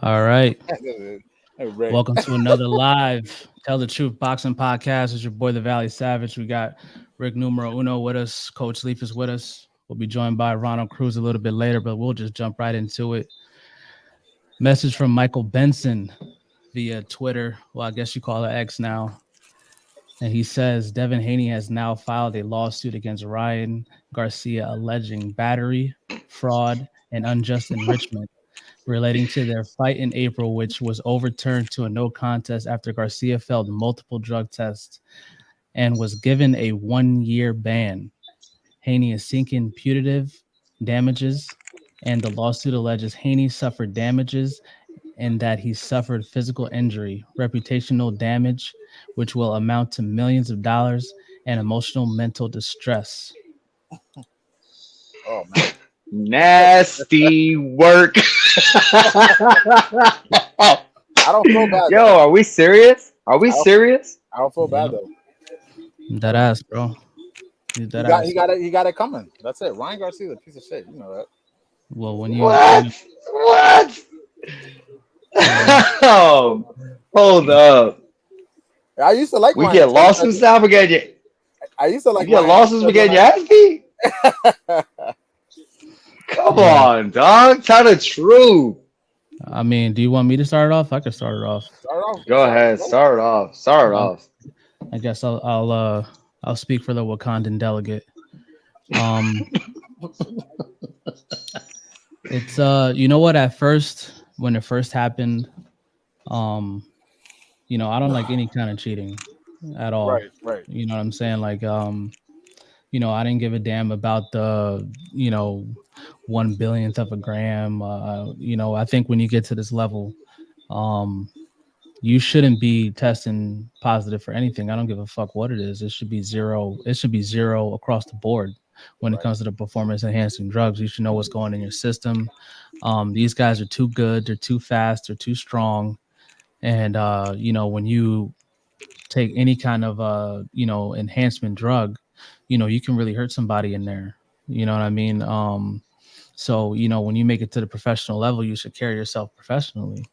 All right. Hey, Rick. Welcome to another live Tell the Truth Boxing Podcast. It's your boy, the Valley Savage. We got Rick Numero Uno with us. Coach Leaf is with us. We'll be joined by Ronald Cruz a little bit later, but we'll just jump right into it. Message from Michael Benson via Twitter. Well, I guess you call it X now. And he says Devin Haney has now filed a lawsuit against Ryan Garcia alleging battery, fraud, and unjust enrichment relating to their fight in April, which was overturned to a no contest after Garcia failed multiple drug tests and was given a 1-year ban. Haney is seeking punitive damages, and the lawsuit alleges Haney suffered damages and that he suffered physical injury, reputational damage, which will amount to millions of dollars, and emotional mental distress. Oh man, Nasty work. I don't feel bad. Yo, Though. are we serious? Are we I don't- serious? I don't feel bad though. That ass, bro. He got it. He got it coming. That's it. Ryan Garcia's a piece of shit. You know that. Well, when you What? Oh, hold up. I used to like. We Ryan get Garcia. lawsuits now. We get you. I used to like. We get Ryan lawsuits. We get your ass beat. Come on, dog. Tell the truth. I mean, do you want me to start it off? I can start it off. Start off. Go ahead. Start it off. Start it off. I guess I'll speak for the Wakandan delegate. It's you know what, at first when it first happened, you know, I don't like any kind of cheating at all. Right. You know what I'm saying? Like you know, I didn't give a damn about the, you know, 1/1000th of a gram. You know, I think when you get to this level, you shouldn't be testing positive for anything. I don't give a fuck what it is. It should be zero. It should be zero across the board when it comes to the performance enhancing drugs. You should know what's going in your system. These guys are too good. They're too fast. They're too strong. And, you know, when you take any kind of, you know, enhancement drug, you know, you can really hurt somebody in there. You know what I mean? So, you know, when you make it to the professional level, you should carry yourself professionally.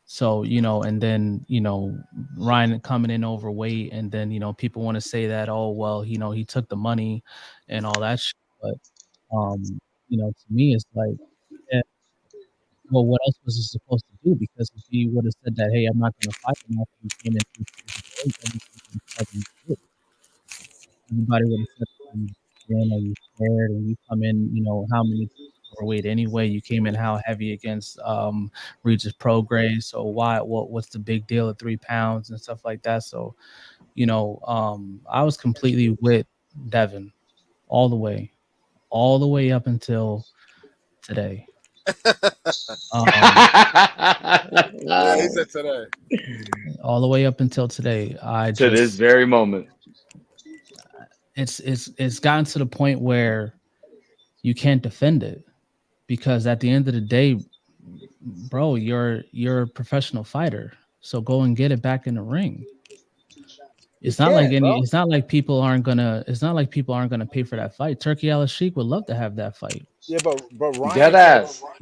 So, you know, and then, you know, Ryan coming in overweight, and then, you know, people want to say that, oh, well, you know, he took the money and all that shit. But, you know, to me, it's like, yeah, well, what else was he supposed to do? Because if he would have said that, hey, I'm not going to fight him after he came in 2 years ago, everybody would have said, then are you scared? And you come in, you know, how many overweight anyway? You came in how heavy against Regis Prograis. So what's the big deal at 3 pounds and stuff like that? So, you know, I was completely with Devin all the way up until today. Yeah, he said today. All the way up until today. To this very moment. It's gotten to the point where you can't defend it, because at the end of the day, bro, you're a professional fighter. So go and get it back in the ring. It's not like people aren't gonna pay for that fight. Turkey Al Sheik would love to have that fight. Yeah, but Ryan.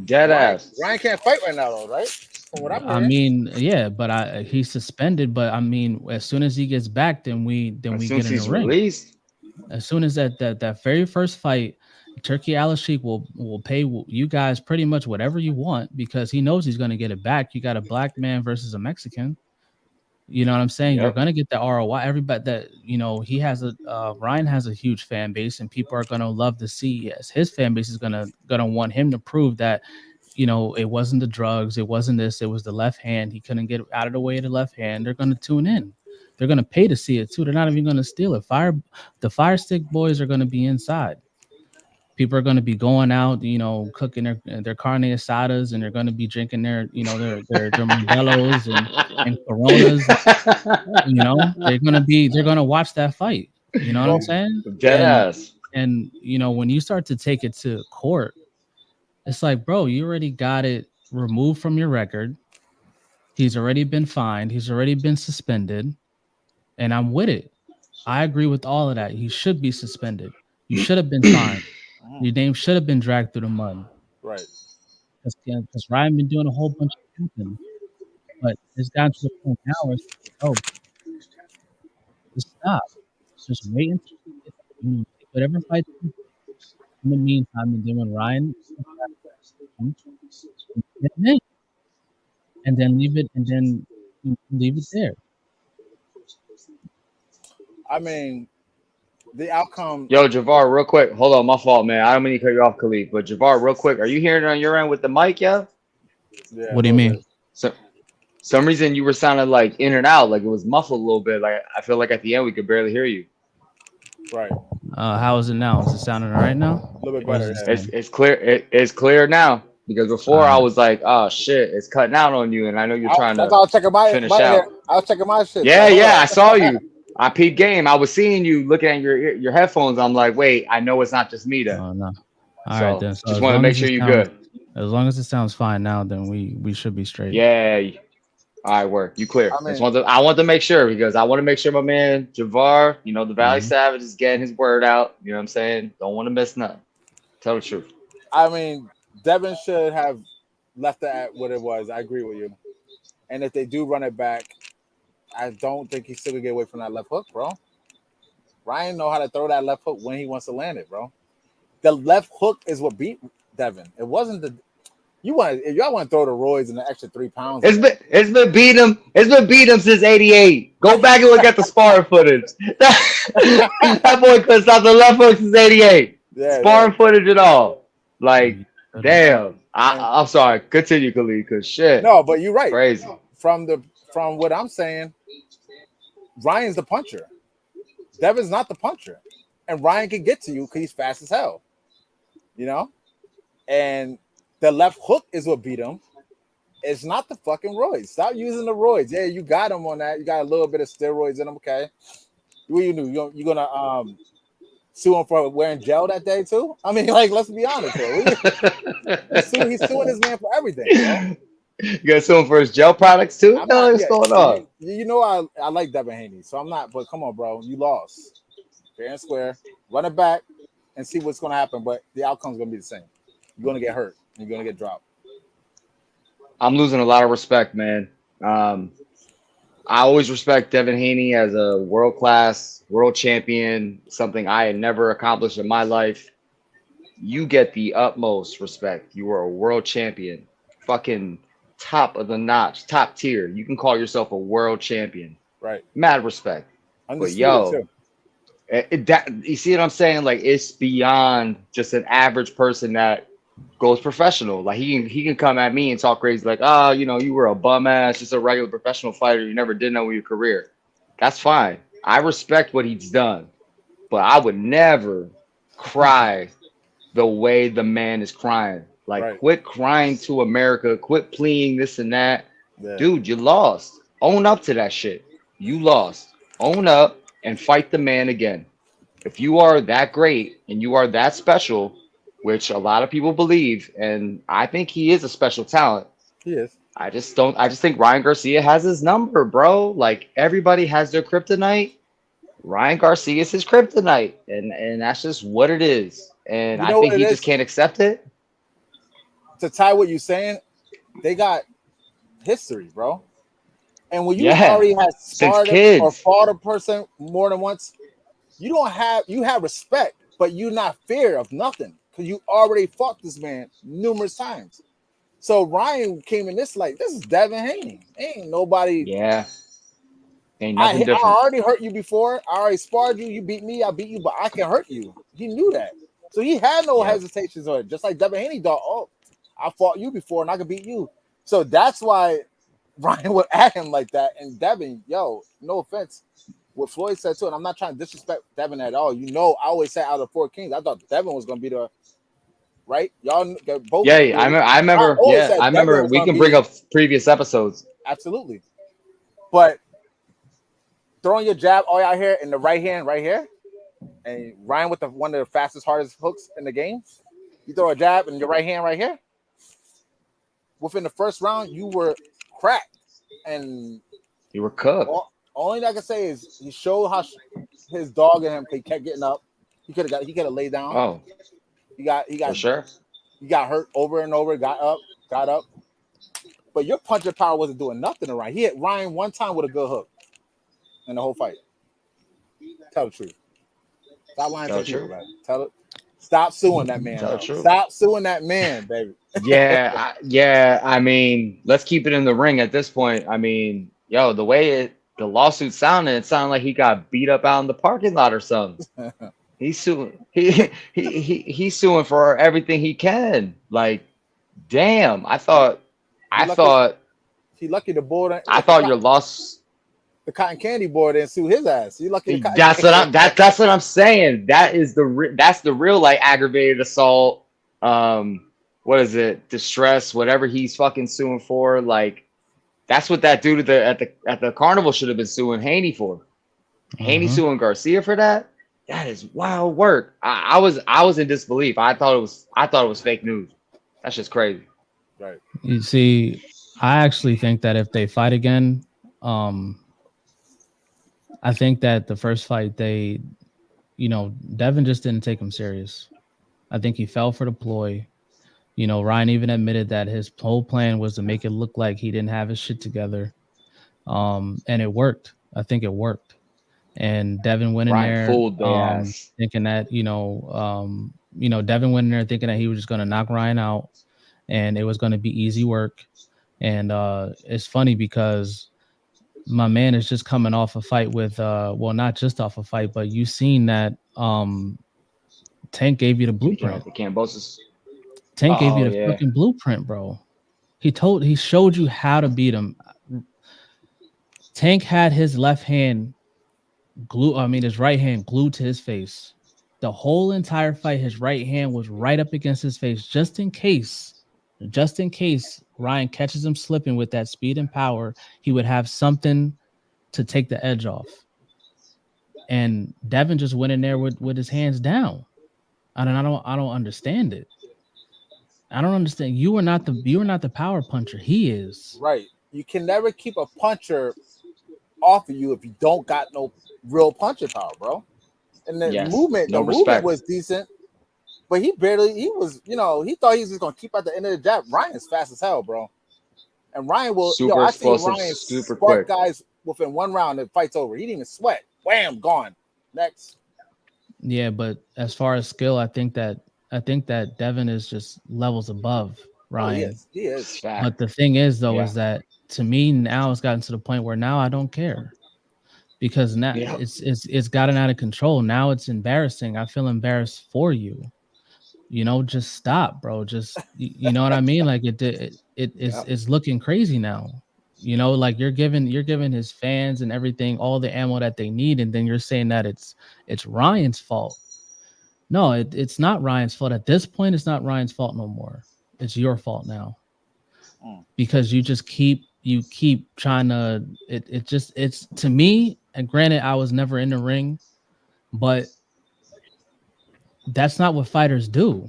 Dead ass. Ryan can't fight right now, though, right? From what I'm hearing. I mean, yeah, but he's suspended. But I mean, as soon as he gets back, then we get in the ring. Released. As soon as that very first fight, Turkey Al Sheik will pay you guys pretty much whatever you want, because he knows he's going to get it back. You got a black man versus a Mexican. You know what I'm saying? Yep. You're going to get the ROI. Everybody that, you know, he has Ryan has a huge fan base, and people are going to love to see. Yes, his fan base is going to want him to prove that, you know, it wasn't the drugs, it wasn't this, it was the left hand. He couldn't get out of the way of the left hand. They're going to tune in. They're going to pay to see it too. They're not even going to steal it. The Fire Stick boys are going to be inside. People are going to be going out, you know, cooking their carne asadas, and they're going to be drinking their, you know, their Modelo's and Coronas. You know, they're going to watch that fight. You know what I'm saying? Yes. And you know, when you start to take it to court, it's like, bro, you already got it removed from your record. He's already been fined. He's already been suspended. And I'm with it. I agree with all of that. He should be suspended. You should have been fined. Your name should have been dragged through the mud. Right. because Ryan been doing a whole bunch of something, but it's gotten to the point now where it's like, oh, just stop. Just wait until you get whatever fight you do in the meantime, and then when Ryan comes, get him in, and then leave it, and then leave it there. I mean, the outcome. Yo, Javar, real quick. Hold on, my fault, man. I don't mean to cut you off, Khalid. But Javar, real quick, are you hearing it on your end with the mic, yeah? Yeah, What do you mean? So, some reason you were sounding like in and out, like it was muffled a little bit. Like I feel like at the end we could barely hear you. Right. How is it now? Is it sounding all right now? A little bit Or is better. it Yeah. still- It's clear. It's clear now because before I Alright. was like, oh shit, it's cutting out on you, and I know you're trying That's to how I was checking my finish my out. hair. I was checking my shit. Yeah, So, yeah, I saw you. I peeped game. I was seeing you looking at your headphones. I'm like, wait, I know it's not just me then. Oh no. All So right then. So just as want to long make as sure it you're sounds- good. As long as it sounds fine now, then we should be straight. Yeah. All right, work. You clear. I mean- I want to make sure because I want to make sure my man Javar, the Valley Mhm. Savage is getting his word out. You know what I'm saying? Don't want to miss nothing. Tell the truth. I mean, Devin should have left it at what it was. I agree with you. And if they do run it back, I don't think he's still gonna get away from that left hook, bro. Ryan know how to throw that left hook when he wants to land it, bro. The left hook is what beat Devin. It wasn't the if y'all want to throw the roids and the extra 3 pounds. It's been beat him. It's been beat him since '88. Go back and look at the sparring footage. That boy couldn't stop the left hook since '88. Yeah, Sparring footage and all. Like, Mhm. damn. I'm sorry. Continue, Khalid, because shit. no, but you're right. Crazy. From what I'm saying, Ryan's the puncher. Devin's not the puncher, and Ryan can get to you because he's fast as hell. And the left hook is what beat him. It's not the fucking roids. Stop using the roids. Yeah, you got him on that. You got a little bit of steroids in him. Okay, what you do? You gonna sue him for wearing gel that day too? I mean, like, let's be honest here. He's suing his man for everything. Bro. You got someone for his gel products too? I'm No, not- what's yeah, going on? You know, I like Devin Haney, so I'm not. But come on, bro, you lost fair and square. Run it back and see what's going to happen. But the outcome's going to be the same. You're going to get hurt. You're going to get dropped. I'm losing a lot of respect, man. I always respect Devin Haney as a world-class, world champion, something I had never accomplished in my life. You get the utmost respect. You are a world champion. Fucking top of the notch, top tier. You can call yourself a world champion. Right. Mad respect. Undisputed, yo, too. You see what I'm saying? Like, it's beyond just an average person that goes professional. Like, he can come at me and talk crazy, like, oh, you were a bum ass, just a regular professional fighter. You never did know your career. That's fine. I respect what he's done, but I would never cry the way the man is crying. Like, Right. Quit crying to America. Quit pleading this and that. Yeah. Dude, you lost. Own up to that shit. You lost. Own up and fight the man again. If you are that great and you are that special, which a lot of people believe, and I think he is a special talent. He is. I just think Ryan Garcia has his number, bro. Like, everybody has their kryptonite. Ryan Garcia is his kryptonite, and that's just what it is. And You I know think what he it just is? can't accept it. To tie what you're saying, they got history, bro. And when you Yeah. already have sparred kids. or fought a person more than once, you have respect, but you not fear of nothing because you already fought this man numerous times. So Ryan came in this like, this is Devin Haney. Ain't nobody. Yeah. Ain't I nothing different. already hurt you before. I already sparred you. You beat me. I beat you, but I can hurt you. He knew that. So he had no Yep. hesitations on it. Just like Devin Haney thought, oh, I fought you before and I can beat you. So that's why Ryan would at him like that. And Devin, yo, no offense, what Floyd said too, and I'm not trying to disrespect Devin at all. I always say out of the 4 kings, I thought Devin was going to be the right. Y'all both. Yeah, I remember. always Yeah, said I remember. Devin was We gonna can be- bring up previous episodes. Absolutely. But throwing your jab all out here in the right hand, right here, and Ryan with one of the fastest, hardest hooks in the game. You throw a jab in your right hand right here. Within the first round, you were cracked. And You were cooked. only thing I can say is he showed how his dog in him kept getting up. He could have laid down. Oh, He got for sure. he got hurt over and over, got up, got up, but your punching power wasn't doing nothing to Ryan. He hit Ryan one time with a good hook in the whole fight. Tell the truth. Stop lying to people, man. Tell it. Stop suing that man. Tell the truth. Stop suing that man, baby. Yeah. I mean, let's keep it in the ring at this point. I mean, yo, the way the lawsuit sounded, it sounded like he got beat up out in the parking lot or something. He's suing. He's suing for everything he can. Like, damn. I thought he lucky the board. I thought your loss. The cotton candy board didn't sue his ass. He lucky. That's what I'm saying. That's the real like aggravated assault. What is it? Distress, whatever he's fucking suing for. Like, that's what that dude at the carnival should have been suing Haney for. Haney suing Garcia for that. That is wild work. I was in disbelief. I thought it was fake news. That's just crazy. Right. You see, I actually think that if they fight again, I think that the first fight Devin just didn't take him serious. I think he fell for the ploy. Ryan even admitted that his whole plan was to make it look like he didn't have his shit together. And it worked. I think it worked. And Devin went in there thinking that, Devin went in there thinking that he was just going to knock Ryan out and it was going to be easy work. And it's funny because my man is just coming off a fight with, not just off a fight, but you seen that Tank gave you the blueprint. The Cambosis. Tank gave you the fucking blueprint, bro. He showed you how to beat him. Tank had his left hand his right hand glued to his face. The whole entire fight, his right hand was right up against his face, just in case Ryan catches him slipping with that speed and power, he would have something to take the edge off. And Devin just went in there with his hands down. I don't understand it. I don't understand. You are not the power puncher. He is. Right. You can never keep a puncher off of you if you don't got no real punching power, bro. And the movement was decent, but he thought he was just gonna keep at the end of the jab. Ryan's fast as hell, bro. And Ryan will super explosive, Ryan super spark quick guys within one round and fight's over. He didn't even sweat. Wham, gone. Next. Yeah, but as far as skill, I think that Devin is just levels above Ryan. Oh, he is. But the thing is, though, is that to me now it's gotten to the point where now I don't care because now it's gotten out of control. Now it's embarrassing. I feel embarrassed for you. Just stop, bro. Just you know what I mean? Like it's looking crazy now. Like you're giving his fans and everything all the ammo that they need, and then you're saying that it's Ryan's fault. No, it's not Ryan's fault. At this point, it's not Ryan's fault no more. It's your fault now. Because you just keep trying to it's to me, and granted, I was never in the ring, but that's not what fighters do.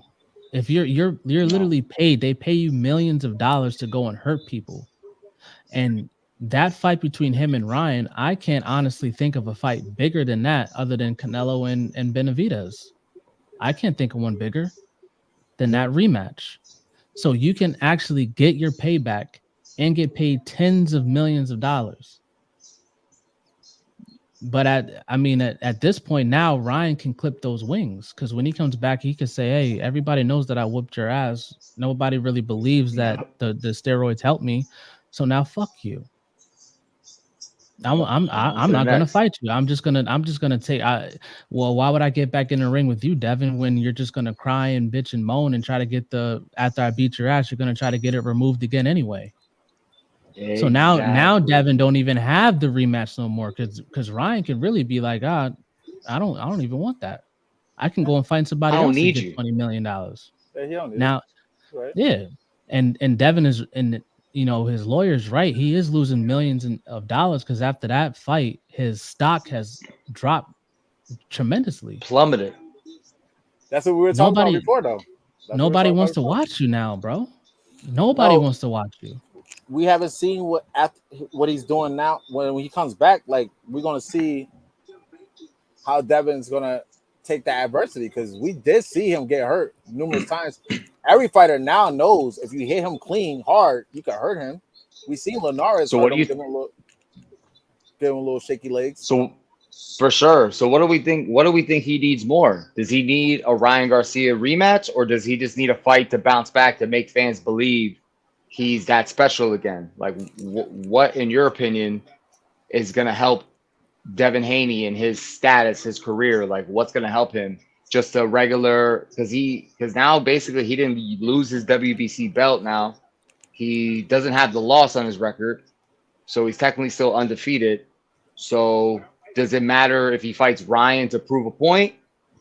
If you're literally paid, they pay you millions of dollars to go and hurt people. And that fight between him and Ryan, I can't honestly think of a fight bigger than that other than Canelo and Benavidez. I can't think of one bigger than that rematch. So you can actually get your payback and get paid tens of millions of dollars. But at this point now, Ryan can clip those wings because when he comes back, he can say, "Hey, everybody knows that I whooped your ass. Nobody really believes that the steroids helped me. So now fuck you. I'm not gonna fight you. I'm just gonna take. Why would I get back in the ring with you, Devin, when you're just gonna cry and bitch and moan and try to get after I beat your ass, you're gonna try to get it removed again anyway." Exactly. So now Devin don't even have the rematch no more because Ryan can really be like, I don't even want that. I can go and find somebody else to get $20 million. Now, yeah, and Devin is his lawyer's right. He is losing millions of dollars because after that fight, his stock has dropped tremendously, plummeted. That's what we were talking about before, though. Nobody wants to watch you now, bro. Nobody wants to watch you. We haven't seen what he's doing now. When he comes back, like we're gonna see how Devin's gonna take the adversity because we did see him get hurt numerous times, every fighter now knows if you hit him clean hard, you can hurt him. We seen Linares So hurt what do him, you? give him a little shaky legs. So for sure. So what do we think? What do we think he needs more? Does he need a Ryan Garcia rematch, or does he just need a fight to bounce back to make fans believe he's that special again? Like, what, in your opinion, is going to help Devin Haney in his status, his career? Like, what's going to help him? Just a regular, because now basically he didn't lose his WBC belt. Now he doesn't have the loss on his record, so he's technically still undefeated. So does it matter if he fights Ryan to prove a point,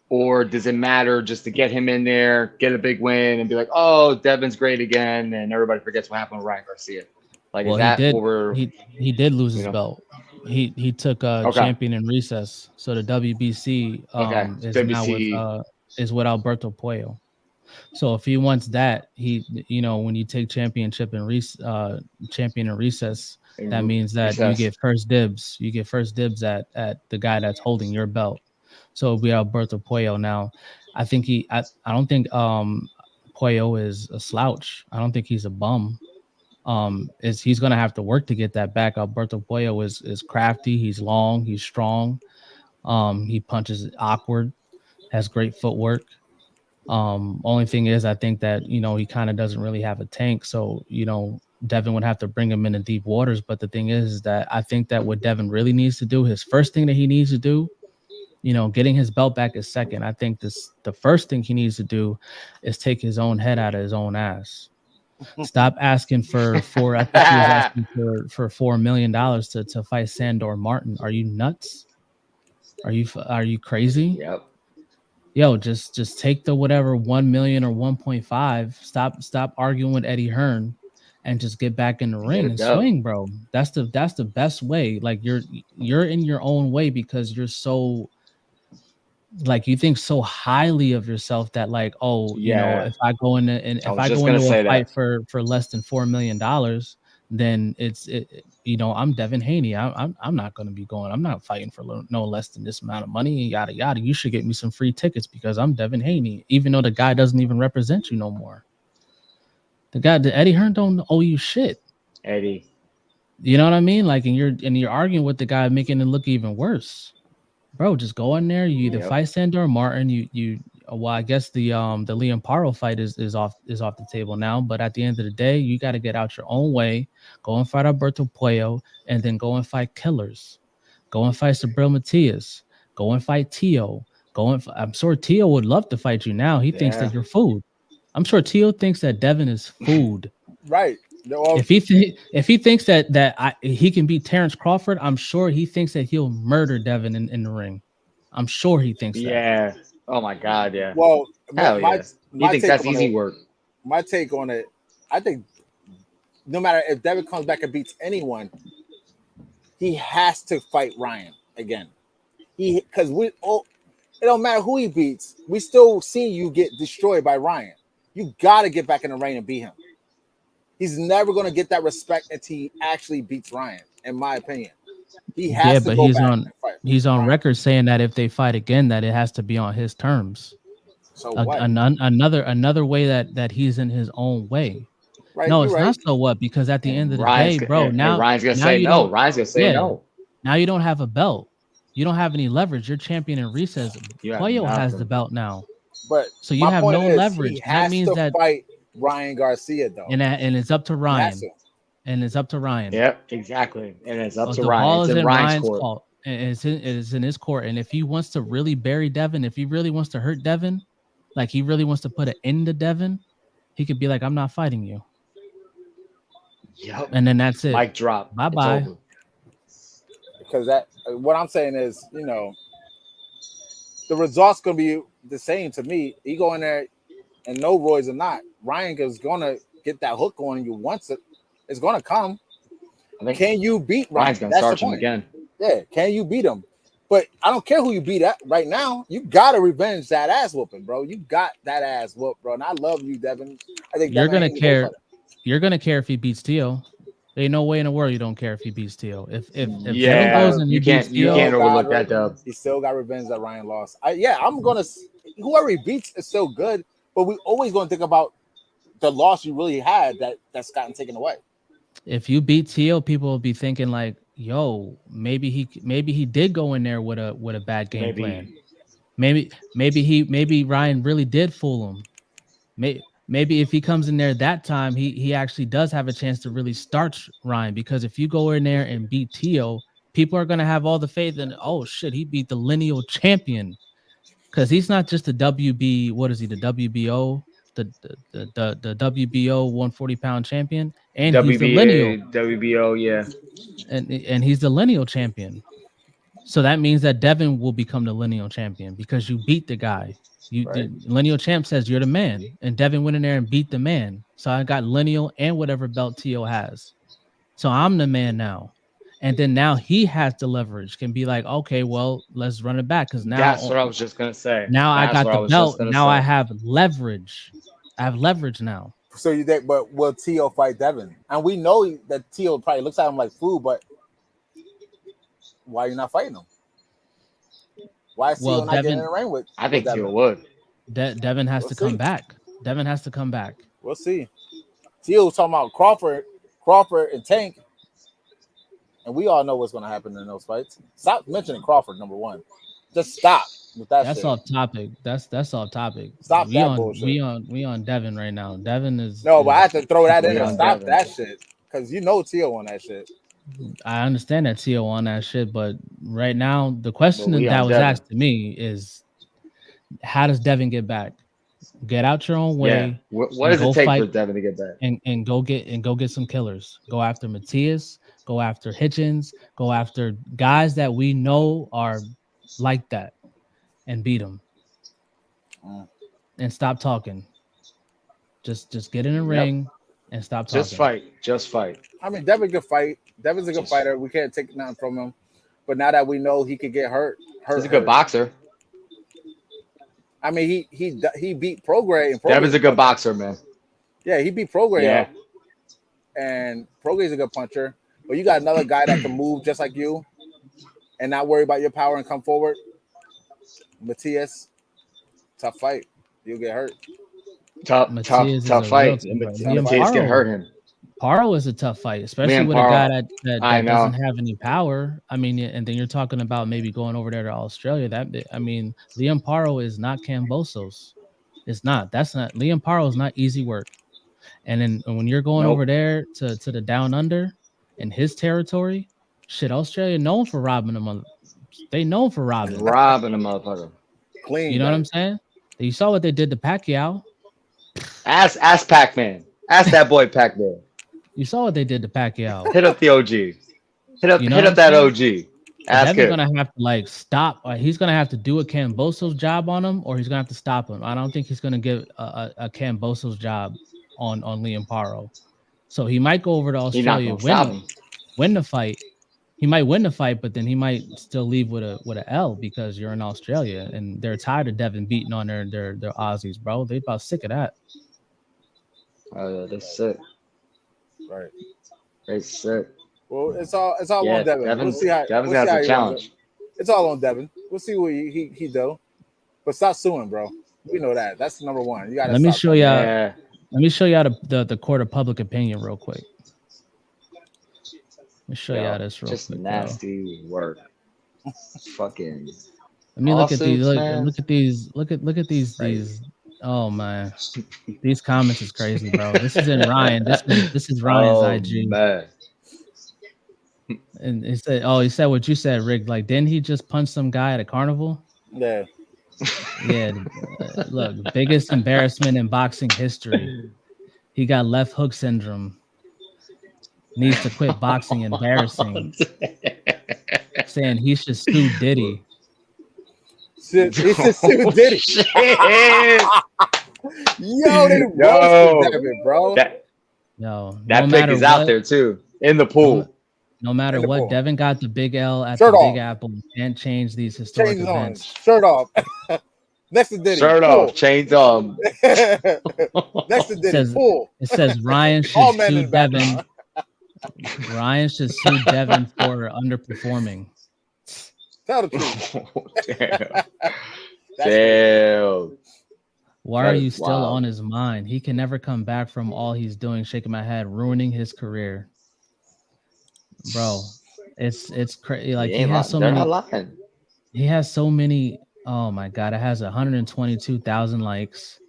or does it matter just to get him in there, get a big win, and be like, oh, Devin's great again, and everybody forgets what happened with Ryan Garcia? Like, Well, is that what we're? he did lose his know? belt. He took a Okay. champion in recess. So the WBC Okay. is now with WBC. Is with Alberto Puello. So if he wants that, when you take champion in recess, that means that you get first dibs. You get first dibs at the guy that's holding your belt. So it'll be Alberto Puello. Now, I don't think Puello is a slouch. I don't think he's a bum. He's gonna have to work to get that back. Alberto Puello is crafty, he's long, he's strong, he punches awkward, has great footwork. Only thing is, I think that he kind of doesn't really have a tank, so Devin would have to bring him into deep waters. But the thing is that I think that what Devin really needs to do, his first thing that he needs to do, getting his belt back is second. I think the first thing he needs to do is take his own head out of his own ass. Stop asking for four. I think he was asking for $4 million to fight Sandor Martin. Are you nuts? Are you crazy? Yep. Yo, just take the whatever 1 million or 1.5. Stop arguing with Eddie Hearn, and just get back in the ring and swing, bro. That's the best way. Like you're in your own way because you're so. Like you think so highly of yourself that like, oh, if I go into a fight for less than $4 million, then I'm Devin Haney. I'm not going to be going. I'm not fighting for no less than this amount of money. Yada yada. You should get me some free tickets because I'm Devin Haney, even though the guy doesn't even represent you no more. The Eddie Hearn don't owe you shit. Eddie, you know what I mean? Like, and you're arguing with the guy, making it look even worse. Bro, just go in there. You either fight Sandor Martin. I guess the Liam Paro fight is off the table now. But at the end of the day, you got to get out your own way. Go and fight Alberto Puello, and then go and fight killers. Go and fight Sabril Matias. Go and fight Tio. I'm sure Tio would love to fight you now. He thinks that you're food. I'm sure Tio thinks that Devin is food. Right. Well, if he thinks that he can beat Terrence Crawford, I'm sure he thinks that he'll murder Devin in the ring. I'm sure he thinks that. Yeah. Oh my God. Yeah. Well, he thinks that's easy work. My take on it, I think no matter if Devin comes back and beats anyone, he has to fight Ryan again. Because it don't matter who he beats, we still see you get destroyed by Ryan. You got to get back in the ring and beat him. He's never going to get that respect until he actually beats Ryan, in my opinion. He has to go back and fight. He's on record saying that if they fight again, that it has to be on his terms. So what? Another way that he's in his own way. Right, no, it's not so what, because at the end of the day, bro, now Ryan's gonna say no. Ryan's gonna say no. Now you don't have a belt. You don't have any leverage. You're champion in recess. Puello has the belt now. But so you have no leverage. That means that fight Ryan Garcia though. And it's up to Ryan. Yep, exactly. And it's up to the Ryan. Ball it's is in Ryan's court. It's in his court. And if he wants to really bury Devin, if he really wants to hurt Devin, like he really wants to put an end to Devin, he could be like, I'm not fighting you. Yep. And then that's it. Mic drop. Bye-bye. Because what I'm saying is, the result's gonna be the same to me. You go in there and no Roy's or not, Ryan is gonna get that hook on you once it's gonna come. Can you beat Ryan? Ryan's gonna start him again. Yeah, can you beat him? But I don't care who you beat at right now. You gotta revenge that ass whooping, bro. You got that ass whoop, bro. And I love you, Devin. I think you're gonna care. You're gonna care if he beats Tio. There ain't no way in the world you don't care if he beats Tio. If Devin goes and you can't overlook that dub. He still got revenge that Ryan lost. I'm gonna whoever he beats is still good, but we always gonna think about the loss you really had that's gotten taken away. If you beat Tio, people will be thinking like, "Yo, maybe he did go in there with a bad game plan. Maybe Ryan really did fool him. Maybe if he comes in there that time, he actually does have a chance to really start Ryan, because if you go in there and beat Tio, people are gonna have all the faith in, oh shit, he beat the lineal champion, because he's not just the WB. What is he? The WBO, the WBO 140-pound champion, and he's the lineal, WBO, yeah. and he's the lineal champion. So that means that Devin will become the lineal champion because you beat the guy. The lineal champ says you're the man, and Devin went in there and beat the man. So I got lineal and whatever belt Tio has. So I'm the man now. And then now he has the leverage, can be like, okay, well, let's run it back, because now that's what I was just gonna say. Now I got the belt. Now I have leverage. I have leverage now. So you think, but will Tio fight Devin? And we know that Tio probably looks at him like food, but why are you not fighting him? Why is Tio not getting in the ring with? I think Tio would. Devin has to come back. Devin has to come back. We'll see. Tio was talking about Crawford and Tank, and we all know what's going to happen in those fights. Stop mentioning Crawford, number one. Just stop with that. That's shit. Off topic. That's off topic. Stop that bullshit. We on Devin right now. Devin is but I have to throw that in there. Stop Devin. That shit, because you know Tio on that shit. I understand that Tio on that shit, but right now the question that was asked to me is, how does Devin get back? Get out your own way. Yeah. What does it take for Devin to get back? And go get some killers. Go after Matias. Go after Hitchens. Go after guys that we know are like that, and beat them. And stop talking. Just get in the ring and stop talking. Just fight. I mean, Devin can fight. Devin's a good fighter. We can't take nothing from him. But now that we know he could get hurt. He's a good boxer. I mean, he beat Prograis. Devin's a good boxer, man. Yeah, he beat Prograis. Yeah. And Prograis is a good puncher. But you got another guy that can move just like you and not worry about your power and come forward. Matias, tough fight. You'll get hurt. Tough fight. Matias can hurt him. Paro is a tough fight, especially with a guy that doesn't have any power. I mean, and then you're talking about maybe going over there to Australia. Liam Paro is not Kambosos. It's not. That's not. Liam Paro is not easy work. And then when you're going over there to the down under in his territory, shit, Australia known for robbing them. They known for robbing a motherfucker. Clean. You know what I'm saying? You saw what they did to Pacquiao. Ask Pac-Man. Ask that boy Pac-Man. You saw what they did to Pacquiao. Hit up the OG. Hit up that OG. Ask him. Gonna have to stop. He's gonna have to do a Kambosos job on him, or he's gonna have to stop him. I don't think he's gonna give a Kambosos job on Liam Paro. So he might go over to Australia, win the fight. He might win the fight, but then he might still leave with a L, because you're in Australia and they're tired of Devin beating on their Aussies, bro. They about sick of that. They're sick. Right. They're sick. Well, it's all on Devin. We'll see how Devin's got the challenge. It's all on Devin. We'll see what he do. But stop suing, bro. We know that. That's number one. You got. Let me show y'all. Let me show y'all the court of public opinion real quick. Let me show y'all this real quick. Just nasty work. Fucking. Let me look at these. Look at these. Look at these. These. Oh man, these comments is crazy, bro. This is in Ryan. This is Ryan's IG. Man. And he said what you said, Rick. Like, didn't he just punch some guy at a carnival? Yeah. Yeah. Look, biggest embarrassment in boxing history. He got left hook syndrome. Needs to quit boxing. Embarrassing. Saying he should sue Diddy. He should sue Diddy. Yo, they roasted Devin, bro. That pick is out there too, in the pool. No matter what, Devin got the big L at the Big Apple. Can't change these historic events. Shirt off. Next to Diddy. Shirt off. Chains on. Next to Diddy. It says Ryan should sue Devin. Ryan should sue Devin for underperforming. Tell the truth. Damn. Why That are is you still wild. on his mind? He can never come back from all he's doing, shaking my head, ruining his career. Bro, it's crazy. Like He ain't lying. They're not lying. he has so many. Oh my god, it has 122,000 likes.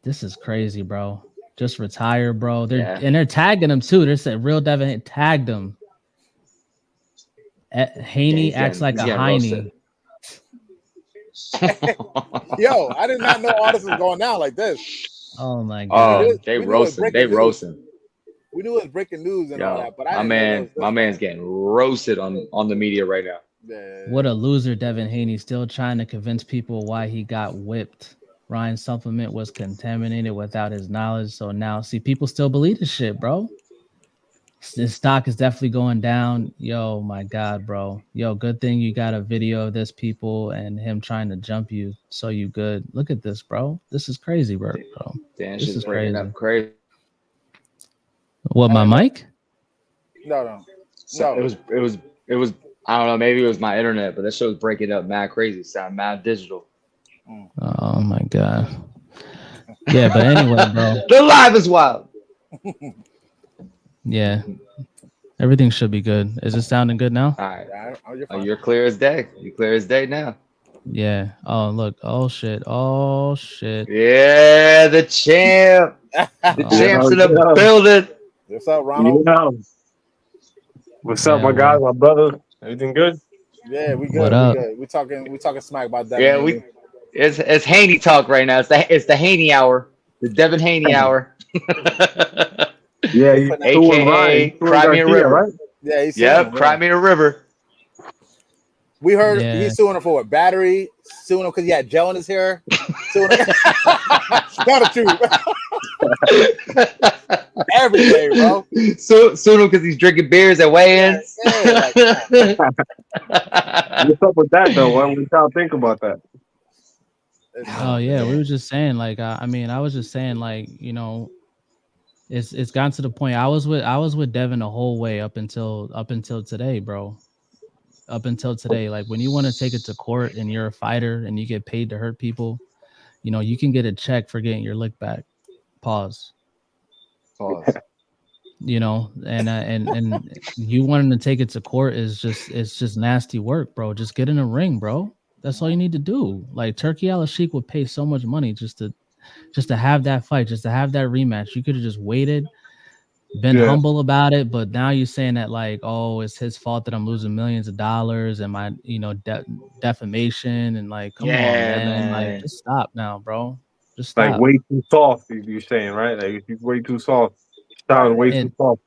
This is crazy, bro. Just retire, bro. They're tagging him too. They said real Devin tagged him. Haney acts like a hiney. Yo, I did not know all this was going down like this. Oh my god. They roasting. They roasting. We knew it was breaking news and all that, but my man's getting roasted on the media right now. Yeah. What a loser, Devin Haney, still trying to convince people why he got whipped. Ryan's supplement was contaminated without his knowledge. So now, see, people still believe this shit, bro. This stock is definitely going down. Yo, my God, bro. Yo, good thing you got a video of this, people, and him trying to jump you so you good. Look at this, bro. This is crazy, bro. Damn, this she's is breaking up crazy. What, my mic? No. It was. I don't know. Maybe it was my internet, but that show was breaking up mad crazy. Sound mad digital. Oh my God. Yeah, but anyway, bro. The live is wild. Yeah. Everything should be good. Is it sounding good now? All right. You're clear as day. You're clear as day now. Yeah. Oh, look. Oh, shit. Oh, shit. Yeah, the champ. The champ's in the building. What's up, Ronald? Yeah. What's up, my guys, my brother? Everything good? Yeah, we good. What up? We talking smack about that. Yeah, it's Haney talk right now. It's the Haney hour. The Devin Haney hour. Yeah, he's AKA Crimea River. Right? Yeah, he's Crimea River. We heard he's suing him for what? Battery? Suing him because he had gel in his hair? Suing him. Tell the truth. Everything, bro. Suing him because he's drinking beers at weigh-ins. What's up with that, though? What we y'all think about that? Oh, yeah. We were just saying, like, I mean, I was just saying, like, you know, it's gotten to the point. I was with Devin the whole way up until today, bro. Up until today, like when you want to take it to court and you're a fighter and you get paid to hurt people, you know, you can get a check for getting your lick back. Pause. You know, and you wanting to take it to court is just nasty work, bro. Just get in a ring, bro. That's all you need to do. Like Turkey Al-Sheikh would pay so much money just to have that fight, just to have that rematch. You could have just waited, been humble about it, but now you're saying that like, oh, it's his fault that I'm losing millions of dollars and my, you know, defamation and like, come on, man. Like, just stop now, bro. Just stop. Like way too soft, you're saying, right? Like he's way too soft. Sounds way too soft.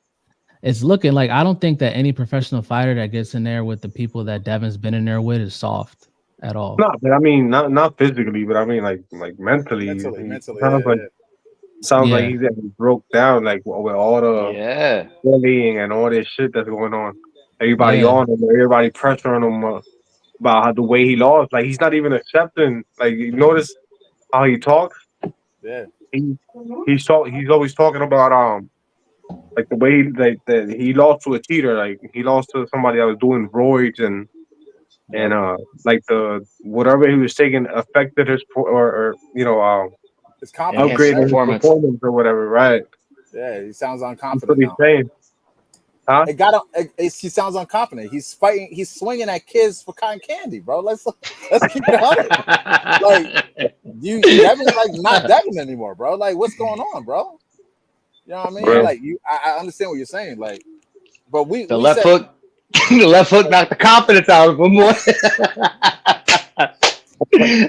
It's looking like I don't think that any professional fighter that gets in there with the people that Devin's been in there with is soft at all. No, but I mean not physically, but I mean like mentally. Sounds like he's broke down, like with all the bullying and all this shit that's going on. Everybody on him, everybody pressuring him about how the way he lost. Like he's not even accepting. Like you notice how he talks. Yeah, he's always talking about like the way that he lost to a cheater. Like he lost to somebody that was doing roids and like the whatever he was taking affected his or you know his confidence, upgrading his performance or whatever, right? Yeah, he sounds unconfident. That's what he's saying. Huh? It got him. He sounds unconfident. He's fighting. He's swinging at kids for cotton candy, bro. Let's keep it 100. Like Devin's like not Devin anymore, bro. Like what's going on, bro? You know what I mean? Bro. Like I understand what you're saying. Like, but the left hook knocked the confidence out of him.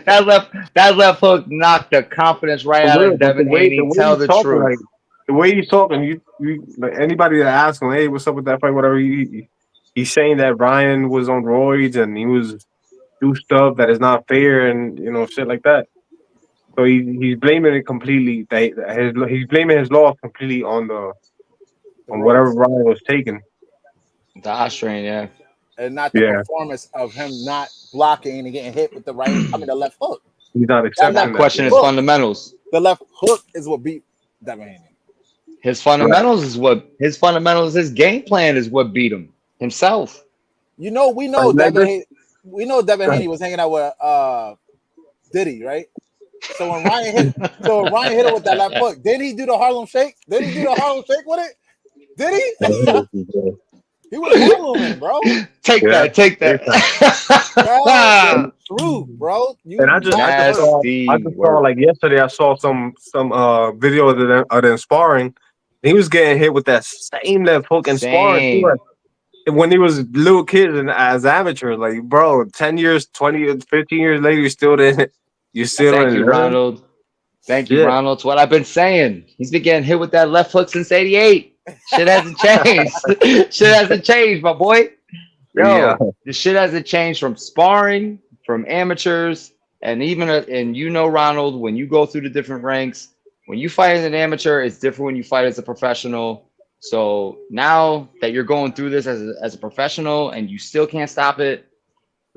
that left hook knocked the confidence right out of Devin Haney. Tell the truth. Like, the way he's talking, you like anybody that asks him, hey, what's up with that fight? Whatever, he's saying that Ryan was on roids and he was do stuff that is not fair and you know shit like that. So he's blaming it completely. He's blaming his loss completely on whatever Ryan was taking. The eye strain, yeah. And not the performance of him not blocking and getting hit with the left hook. He's not accepting that. Question his fundamentals. The left hook is what beat Devin Haney. His fundamentals his game plan is what beat him himself. You know, we know Devin Haney was hanging out with Did he? Right. So when Ryan hit him with that left hook, did he do the Harlem Shake? Did he do the Harlem Shake with it? Did he? He was Harleming, bro. Take that. That's true, bro. And I just saw like yesterday. I saw some video of them sparring. He was getting hit with that same left hook and sparring too, when he was little kids and as amateurs. Like, bro, 10 years, 20, 15 years later, you're still in. Thank you, Ronald. Thank you, Ronald. It's what I've been saying. He's been getting hit with that left hook since '88. Shit hasn't changed. Shit hasn't changed, my boy. Yo, the shit hasn't changed from sparring, from amateurs, and even Ronald, when you go through the different ranks, when you fight as an amateur, it's different when you fight as a professional. So now that you're going through this as a professional and you still can't stop it,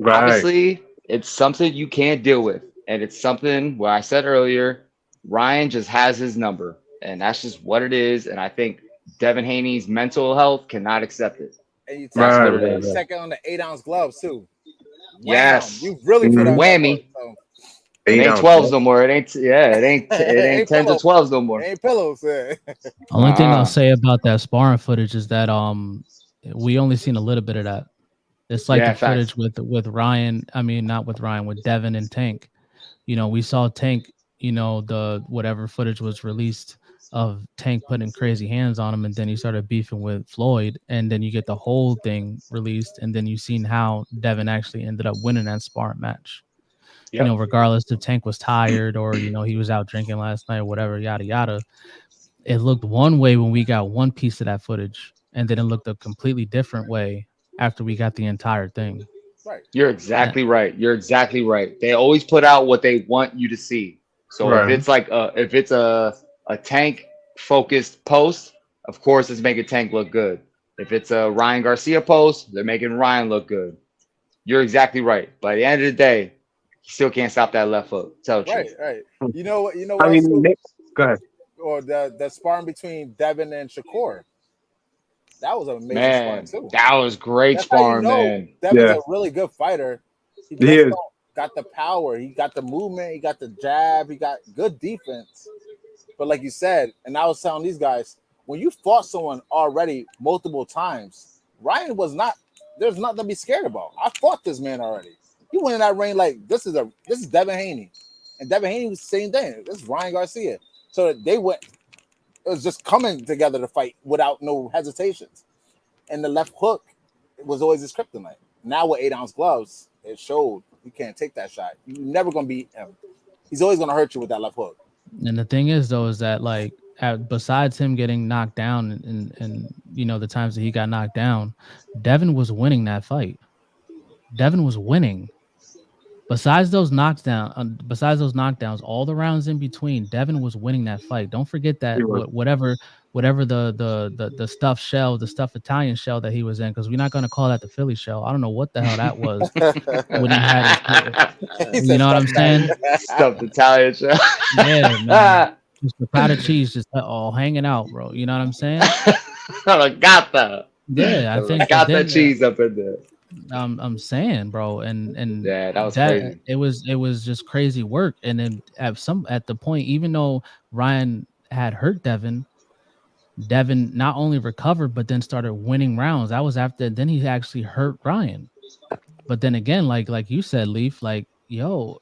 obviously it's something you can't deal with. And it's something where I said earlier, Ryan just has his number, and that's just what it is. And I think Devin Haney's mental health cannot accept it. And you check it on the 8-ounce gloves too. Yes, you really feel that whammy. It ain't 12s no more. It ain't 10s or 12s no more. It ain't pillows. Only thing I'll say about that sparring footage is that we only seen a little bit of that. It's like the footage with Ryan. I mean, not with Ryan, with Devin and Tank. You know, we saw Tank. You know, the whatever footage was released of Tank putting crazy hands on him, and then he started beefing with Floyd, and then you get the whole thing released, and then you seen how Devin actually ended up winning that sparring match. Yep. You know, regardless if Tank was tired or, you know, he was out drinking last night or whatever, yada, yada. It looked one way when we got one piece of that footage, and then it looked a completely different way after we got the entire thing. Right. You're exactly right. You're exactly right. They always put out what they want you to see. So if it's like if it's a Tank focused post, of course it's making Tank look good. If it's a Ryan Garcia post, they're making Ryan look good. You're exactly right. By the end of the day, you still can't stop that left hook. Tell the truth. Right. You know what? I mean, Nick, go ahead. Or the sparring between Devin and Shakur. That was amazing sparring too. That was great sparring, man. Devin's a really good fighter. He just got the power. He got the movement. He got the jab. He got good defense. But like you said, and I was telling these guys, when you fought someone already multiple times, Ryan was not. There's nothing to be scared about. I fought this man already. He went in that ring like this is Devin Haney, and Devin Haney was the same thing. This is Ryan Garcia. So they went. It was just coming together to fight without no hesitations. And the left hook was always his kryptonite. Now with 8-ounce gloves, it showed you can't take that shot. You're never gonna beat him. He's always gonna hurt you with that left hook. And the thing is, though, is that like besides him getting knocked down and you know the times that he got knocked down, Devin was winning that fight. Devin was winning. Besides those knockdowns, all the rounds in between, Devin was winning that fight. Don't forget that whatever the stuffed shell, the stuffed Italian shell that he was in, because we're not gonna call that the Philly shell. I don't know what the hell that was. When he had his, you know what I'm saying? Stuffed Italian shell. Yeah, man. Just the powdered cheese just all hanging out, bro. You know what I'm saying? I got that. Yeah, I think I got that cheese up in there. I'm saying, bro, and yeah, that was crazy. It was just crazy work. And then at the point, even though Ryan had hurt Devin not only recovered but then started winning rounds. That was after then he actually hurt Ryan. But then again, like you said, Leaf, like, yo,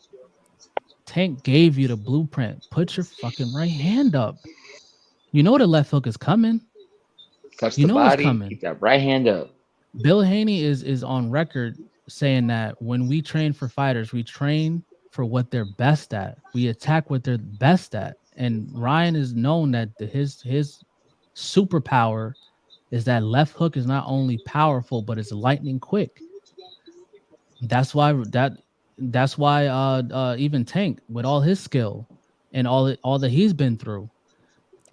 Tank gave you the blueprint. Put your fucking right hand up. You know the left hook is coming. Touch the body. Keep that right hand up. Bill Haney is on record saying that when we train for fighters, we train for what they're best at. We attack what they're best at. And Ryan is known that his superpower is that left hook is not only powerful, but it's lightning quick. That's why even Tank, with all his skill and all that he's been through,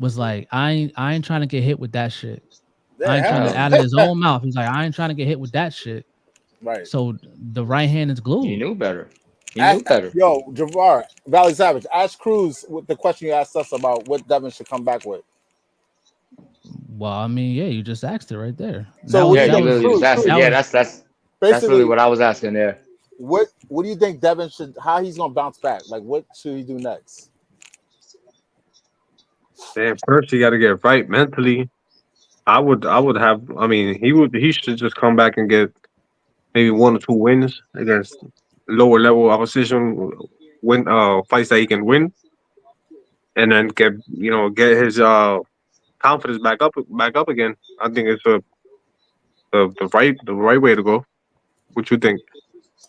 was like, I ain't trying to get hit with that shit. I ain't trying to, out of his own mouth. He's like, I ain't trying to get hit with that shit. Right. So the right hand is glued. He knew better. Yo, Javar, Valley Savage, ask Cruz with the question you asked us about what Devin should come back with. Well, I mean, yeah, you just asked it right there. So that's really what I was asking there. What do you think Devin should? How he's gonna bounce back? Like, what should he do next? Damn, first you got to get right mentally. I would have. I mean, he should just come back and get maybe 1 or 2 wins against lower level opposition, win fights that he can win, and then get his confidence back up again. I think it's the right way to go. What you think?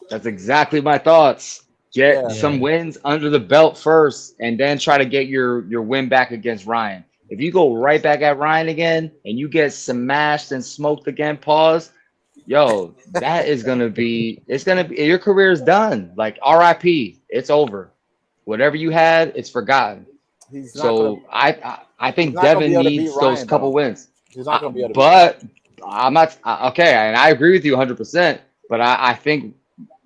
That's exactly my thoughts. Get Yeah, Yeah. some wins under the belt first, and then try to get your win back against Ryan. If you go right back at Ryan again and you get smashed and smoked again, pause. Yo, that is gonna be. It's gonna be your career is done. Like RIP, it's over. Whatever you had, it's forgotten. he's not gonna. So I He's think not gonna be Devin able to beat needs those Ryan couple though. wins. He's not gonna be able to. But I'm not okay, and I agree with you 100%. But I think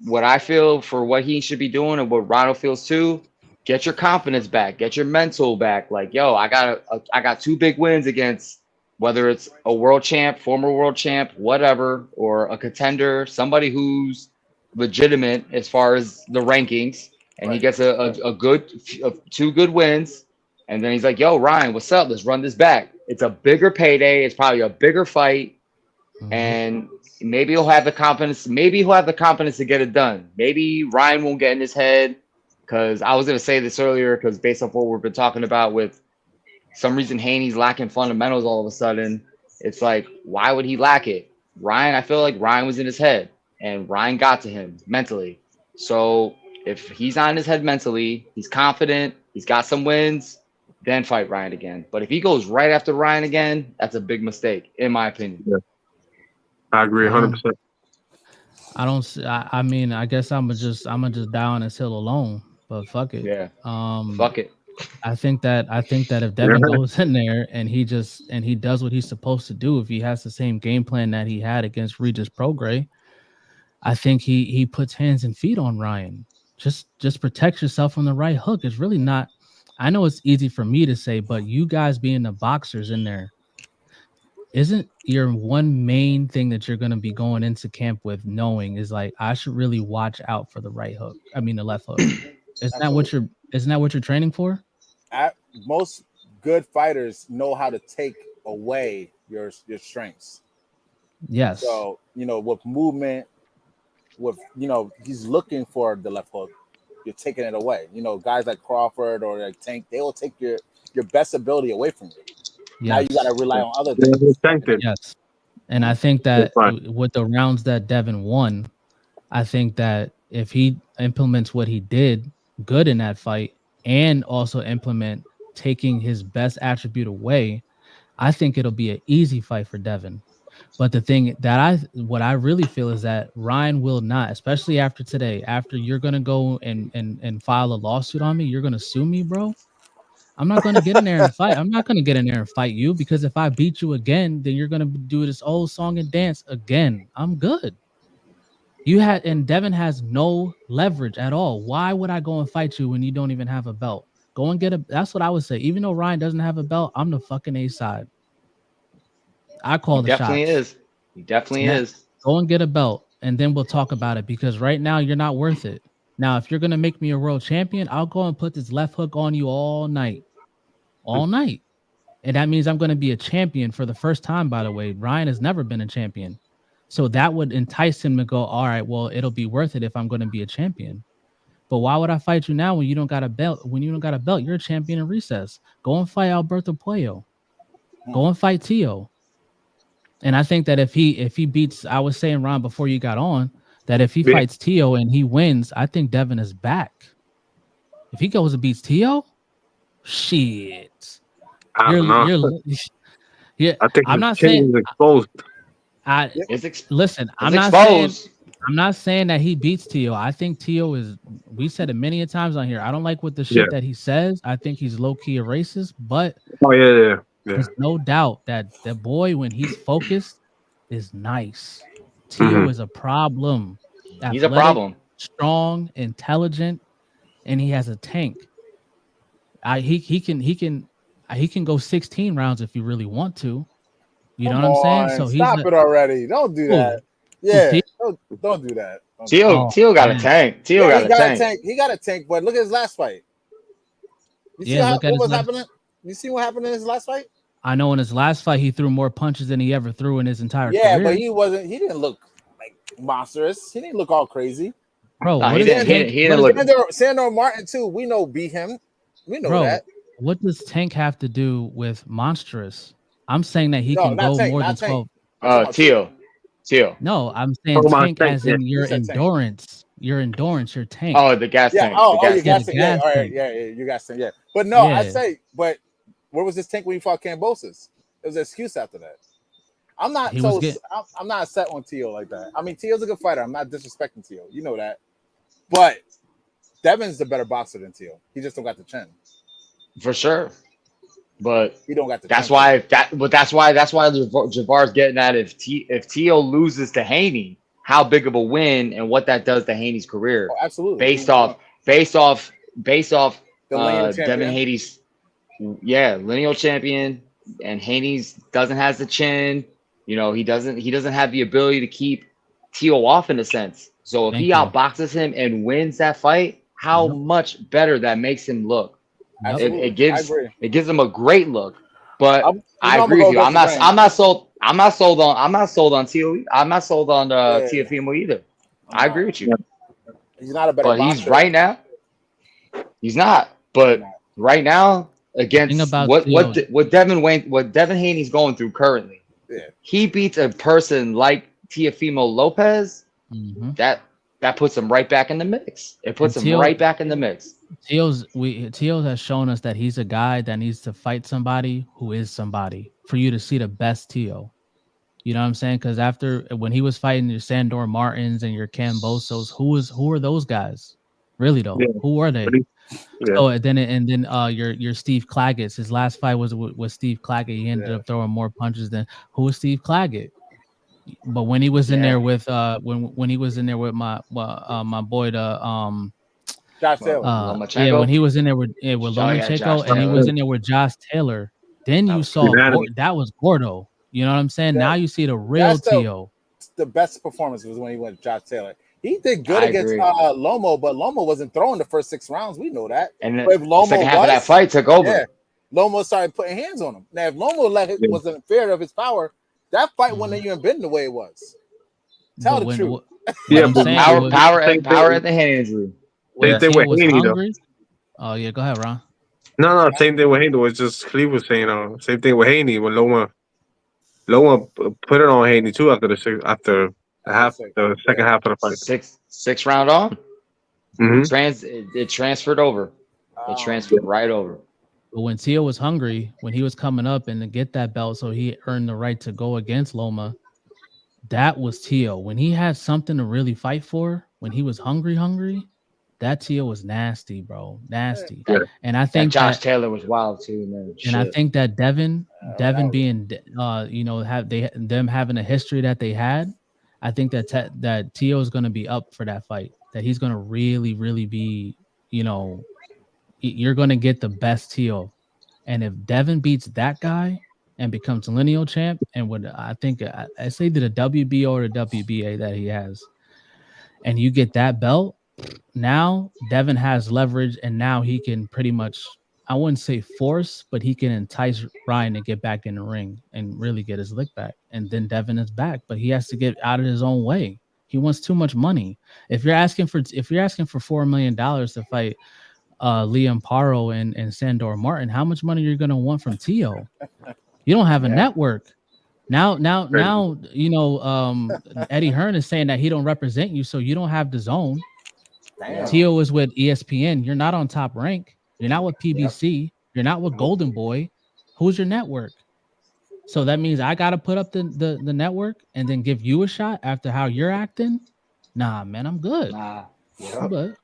what I feel for what he should be doing and what Ronald feels too, get your confidence back, get your mental back. Like, yo, I got 2 big wins against whether it's a world champ, former world champ, whatever, or a contender, somebody who's legitimate as far as the rankings, and he Right. gets a good 2 good wins, and then he's like, yo, Ryan, what's up? Let's run this back. It's a bigger payday. It's probably a bigger fight, Mhm. and maybe he'll have the confidence. Maybe he'll have the confidence to get it done. Maybe Ryan won't get in his head, because I was gonna say this earlier, because based off what we've been talking about with some reason Haney's lacking fundamentals all of a sudden. It's like, why would he lack it? Ryan, I feel like Ryan was in his head and Ryan got to him mentally. So if he's on his head mentally, he's confident, he's got some wins, then fight Ryan again. But if he goes right after Ryan again, that's a big mistake, in my opinion. I agree I don't- 100%. I don't. I mean, I guess I'm gonna just die on this hill alone. But fuck it. Yeah. Um, Fuck it. I think that if Devin goes in there and he does what he's supposed to do, if he has the same game plan that he had against Regis Prograis, I think he puts hands and feet on Ryan. Just protect yourself from the right hook. It's really not. I know it's easy for me to say, but you guys being the boxers in there, isn't your one main thing that you're going to be going into camp with knowing is like, I should really watch out for the right hook. I mean, the left hook. Isn't that what you're training for? Most good fighters know how to take away your strengths. Yes. So with movement, with he's looking for the left hook. You're taking it away. Guys like Crawford or like Tank, they will take your best ability away from you. Now you got to rely on other things. Yes. And I think that with the rounds that Devin won, I think that if he implements what he did good in that fight and also implement taking his best attribute away, I think it'll be an easy fight for Devin. But the thing that what I really feel is that Ryan will not, especially after today, after you're going to go and file a lawsuit on me, you're going to sue me, bro. I'm not going to get in there and fight. I'm not going to get in there and fight you, because if I beat you again, then you're going to do this old song and dance again. I'm good. And Devin has no leverage at all. Why would I go and fight you when you don't even have a belt? Go and get that's what I would say. Even though Ryan doesn't have a belt, I'm the fucking A side. I call the shots. He definitely is. Go and get a belt, and then we'll talk about it, because right now you're not worth it. Now, if you're going to make me a world champion, I'll go and put this left hook on you all night. All night. And that means I'm going to be a champion for the first time, by the way. Ryan has never been a champion. So that would entice him to go, all right, well, it'll be worth it if I'm going to be a champion. But why would I fight you now when you don't got a belt? When you don't got a belt, you're a champion in recess. Go and fight Alberto Puello. Go and fight Tio. And I think that if he beats, I was saying, Ron, before you got on, that if he fights Tio and he wins, I think Devin is back. If he goes and beats Tio, shit. I don't know. Yeah, I think I'm not saying he's exposed. Listen, I'm not saying that he beats Tio. I think Tio is. We said it many a times on here. I don't like what the shit that he says. I think he's low key a racist, but there's no doubt that the boy, when he's focused, is nice. Tio is a problem. He's a problem. Strong, intelligent, and he has a tank. He can go 16 rounds if you really want to. You know what I'm saying? So stop it already. Don't do that. Yeah, don't do that. Teal got a tank. Teal got he a got tank. a tank. He got a tank, but look at his last fight. You see Yeah, look at what his was last- happening? You see what happened in his last fight? I know in his last fight he threw more punches than he ever threw in his entire Yeah, career. but he didn't look like monstrous. He didn't look all crazy. Bro, No, what he does didn't. Tank? He didn't look. Sandor Martin too. We know beat him. We know Bro, that. what does Tank have to do with monstrous? I'm saying that he No, can not go Tank, more not than Tank. 12. Teal. No, I'm saying Talking about tank tank, as in yeah. your You said tank. endurance. Your endurance, your tank. Oh, the gas Yeah. tank. Oh, the you gas gas tank. tank. Yeah. gas All right. tank. Yeah. You gas tank. Yeah. But no, I Yeah. say, but where was this tank when you fought Cambosis? It was an excuse after that. I'm not He was so. get- I'm not set on Teal like that. I mean, Teal's a good fighter. I'm not disrespecting Teal. You know that. But Devin's the better boxer than Teal. He just don't got the chin. For sure. But He don't got the. that's chin. why Javar's getting at if Teal loses to Haney, how big of a win and what that does to Haney's career. Oh, absolutely. Based off the lineal Devin champion. Haney's lineal champion, and Haney's doesn't has the chin. You know, he doesn't have the ability to keep Teal off in a sense. So if Thank he you. outboxes him and wins that fight, how Yep. much better that makes him look. Yep. Absolutely. It gives I agree. it gives him a great look. But I I'm agree gonna with you. go I'm against not the grain. sold on Teal. I'm not sold on Teofimo either. I agree with you. He's not a better But boxer. he's right now. He's not. But right now, against Thing about what Devin Haney's going through currently, Yeah. he beats a person like Teofimo Lopez. Mhm. That puts him right back in the mix. It puts And him Teal- right back in the mix. Teal has shown us that he's a guy that needs to fight somebody who is somebody for you to see the best Teal. You know what I'm saying? Because when he was fighting your Sandor Martins and your Cambosos, who are those guys? Really though, Yeah. who are they? Yeah. So then your Steve Claggett. His last fight was with Steve Claggett. He ended up throwing more punches than who was Steve Claggett. But when he was in there with when he was in there with my boy Josh Taylor. Lomachenko? when he was in there with Lomachenko Josh and he Taylor. was in there with Josh Taylor, then you saw unanimous. that was Gordo. You know what I'm saying? Now you see the real That's Teal. The best performance was when he went with Josh Taylor. He did good I against agree. Lomo, but Lomo wasn't throwing the first 6 rounds. We know that. And But if the Lomo second half of that fight took over. Yeah, Lomo started putting hands on him. Now, if Lomo wasn't fair of his power, that fight wouldn't even been the way it was. Tell the truth. Yeah, I'm but saying Power same at the hand injury. Same thing Teal with was Haney, though. hungry. Oh yeah, go ahead, Ron. No, same thing with Haney. It's just Cleve was saying, same thing with Haney when Loma put it on Haney too after the second half of the fight. Six round on. Mm-hmm. It transferred over. It transferred right over. But when Teal was hungry, when he was coming up and to get that belt, so he earned the right to go against Loma. That was Teal. When he had something to really fight for, when he was hungry, that Teal was nasty, bro. Nasty. Yeah. And I think Josh Taylor was wild too, man. And I think that Devin being them having a history that they had, I think that Teal is going to be up for that fight. That he's going to really, really be, you're going to get the best Teal. And if Devin beats that guy and becomes lineal champ, and what I think I say the WBO or the WBA that he has, and you get that belt, now Devin has leverage, and now he can pretty much, I wouldn't say force, but he can entice Ryan to get back in the ring and really get his lick back. And then Devin is back, but he has to get out of his own way. He wants too much money. If you're asking for $4 million to fight Liam Paro and Sandor Martin, how much money are you gonna want from Tio? You don't have a network. Now, Eddie Hearn is saying that he don't represent you, so you don't have the zone. Tio is with ESPN. You're not on Top Rank. You're not with PBC. You're not with Golden Boy. Who's your network? So that means I gotta put up the network and then give you a shot after how you're acting. Nah, man, I'm good. Nah, I'm good.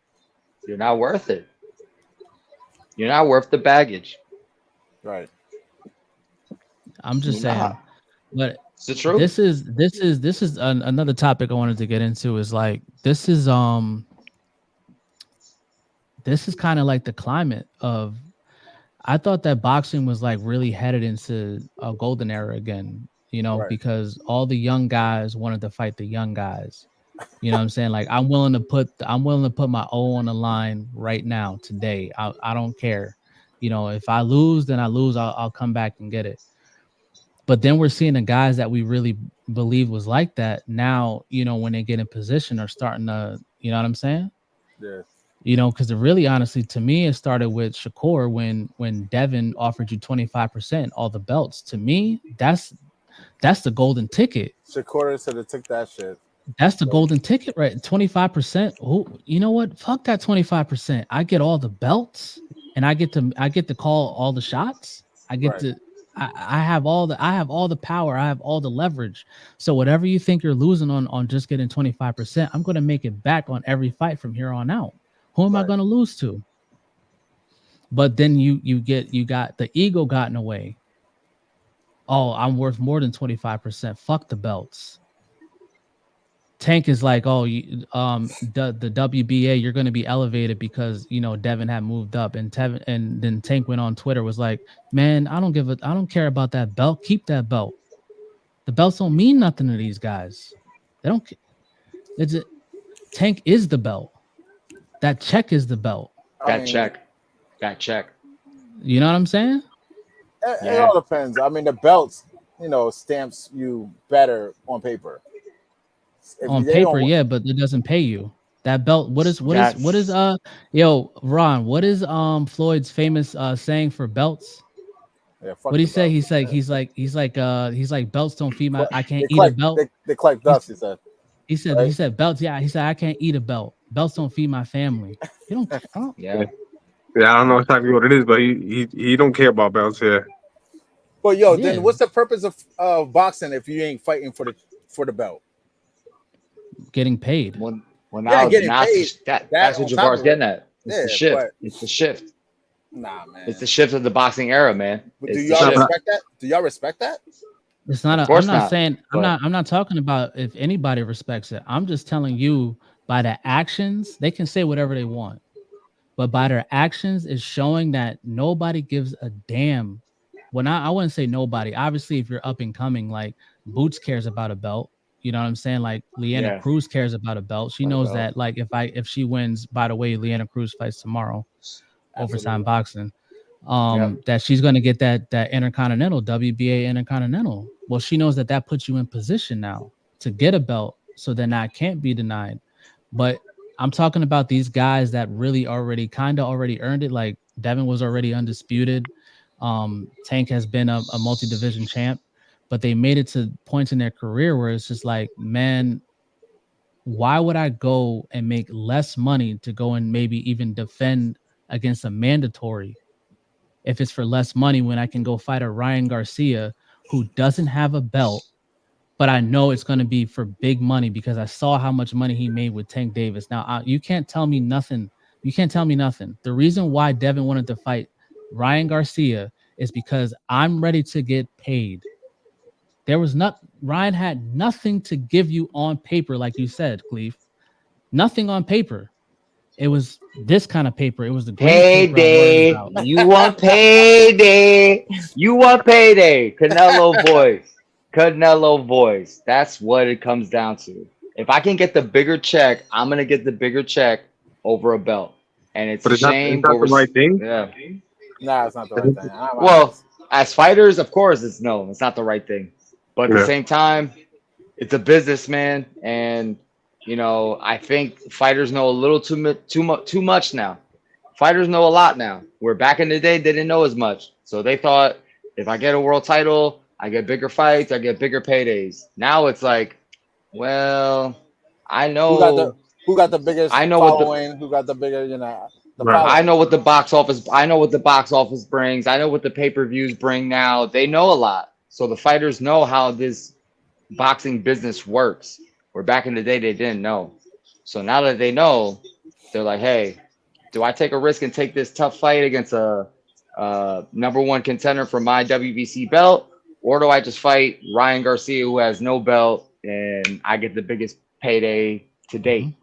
You're not worth it. You're not worth the baggage. Right. I'm just saying. But it's the truth. This is another topic I wanted to get into. Is like this is kind of like the climate of. I thought that boxing was like really headed into a golden era again, because all the young guys wanted to fight the young guys. You know what I'm saying? Like I'm willing to put my O on the line right now today. I don't care. You know, if I lose, then I lose. I'll come back and get it. But then we're seeing the guys that we really believe was like that now, you know, when they get in position are starting to, you know what I'm saying? Yeah. You know, because really honestly, to me, it started with Shakur when Devin offered you 25% all the belts. To me, that's the golden ticket. Shakur should have took that shit. That's the golden ticket, right? 25%. Who, you know what? Fuck that 25%. I get all the belts and I get to call all the shots. I get Right. to I have all the power. I have all the leverage. So whatever you think you're losing on just getting 25%, I'm gonna make it back on every fight from here on out. Who am I Right. gonna lose to? But then you got the ego got in the way. Oh, I'm worth more than 25%. Fuck the belts. Tank is like, oh, the WBA, you're going to be elevated because you know Devin had moved up, and then Tank went on Twitter was like, man, I don't care about that belt. Keep that belt. The belts don't mean nothing to these guys. They don't. Tank is the belt. That check is the belt. That check. You know what I'm saying? It all depends. I mean, the belts, you know, stamps you better on paper. On paper, yeah, but it doesn't pay you. That belt, what is yo, Ron, what is Floyd's famous saying for belts? Yeah, What do he say? He's like belts don't feed my I can't eat a belt. They collect dust, he said. He said belts, yeah. He said I can't eat a belt. Belts don't feed my family. You don't Yeah. Yeah, I don't know exactly what it is, but he don't care about belts here. But yo, then what's the purpose of boxing if you ain't fighting for the belt? Getting paid. Well, now getting paid. That's what Javar's getting at. It's the shift. It's the shift. Nah, man. It's the shift of the boxing era, man. But do y'all respect that? Do y'all respect that? It's not. I'm not saying. I'm not talking about if anybody respects it. I'm just telling you by the actions. They can say whatever they want, but by their actions is showing that nobody gives a damn. Well, I wouldn't say nobody. Obviously, if you're up and coming, like Boots cares about a belt. You know what I'm saying? Like Leanna Cruz cares about a belt. She knows that. Like if she wins, by the way, Leanna Cruz fights tomorrow, overtime boxing. That she's going to get that Intercontinental, WBA Intercontinental. Well, she knows that puts you in position now to get a belt, so then that can't be denied. But I'm talking about these guys that really already earned it. Like Devin was already undisputed. Tank has been a multi-division champ, but they made it to points in their career where it's just like, man, why would I go and make less money to go and maybe even defend against a mandatory if it's for less money when I can go fight a Ryan Garcia who doesn't have a belt, but I know it's going to be for big money because I saw how much money he made with Tank Davis. Now, you can't tell me nothing. You can't tell me nothing. The reason why Devin wanted to fight Ryan Garcia is because I'm ready to get paid. Ryan had nothing to give you on paper, like you said, Cleve. Nothing on paper. It was this kind of paper. It was the payday. You want payday. You want payday. Canelo voice. That's what it comes down to. If I can get the bigger check, I'm gonna get the bigger check over a belt. And it's a shame. Not the right thing. Yeah. Nah, it's not the right thing. Well, as fighters, of course, it's not the right thing. But at the same time, it's a business, man, and you know, I think fighters know a little too much now. Fighters know a lot now. Where back in the day, they didn't know as much. So they thought, if I get a world title, I get bigger fights, I get bigger paydays. Now it's like, well, I know who got the biggest following, who got the bigger, you know. I know what the box office. I know what the box office brings. I know what the pay-per-views bring now. They know a lot. So the fighters know how this boxing business works. Where back in the day they didn't know. So now that they know, they're like, hey, do I take a risk and take this tough fight against a number one contender for my WBC belt? Or do I just fight Ryan Garcia, who has no belt, and I get the biggest payday to date?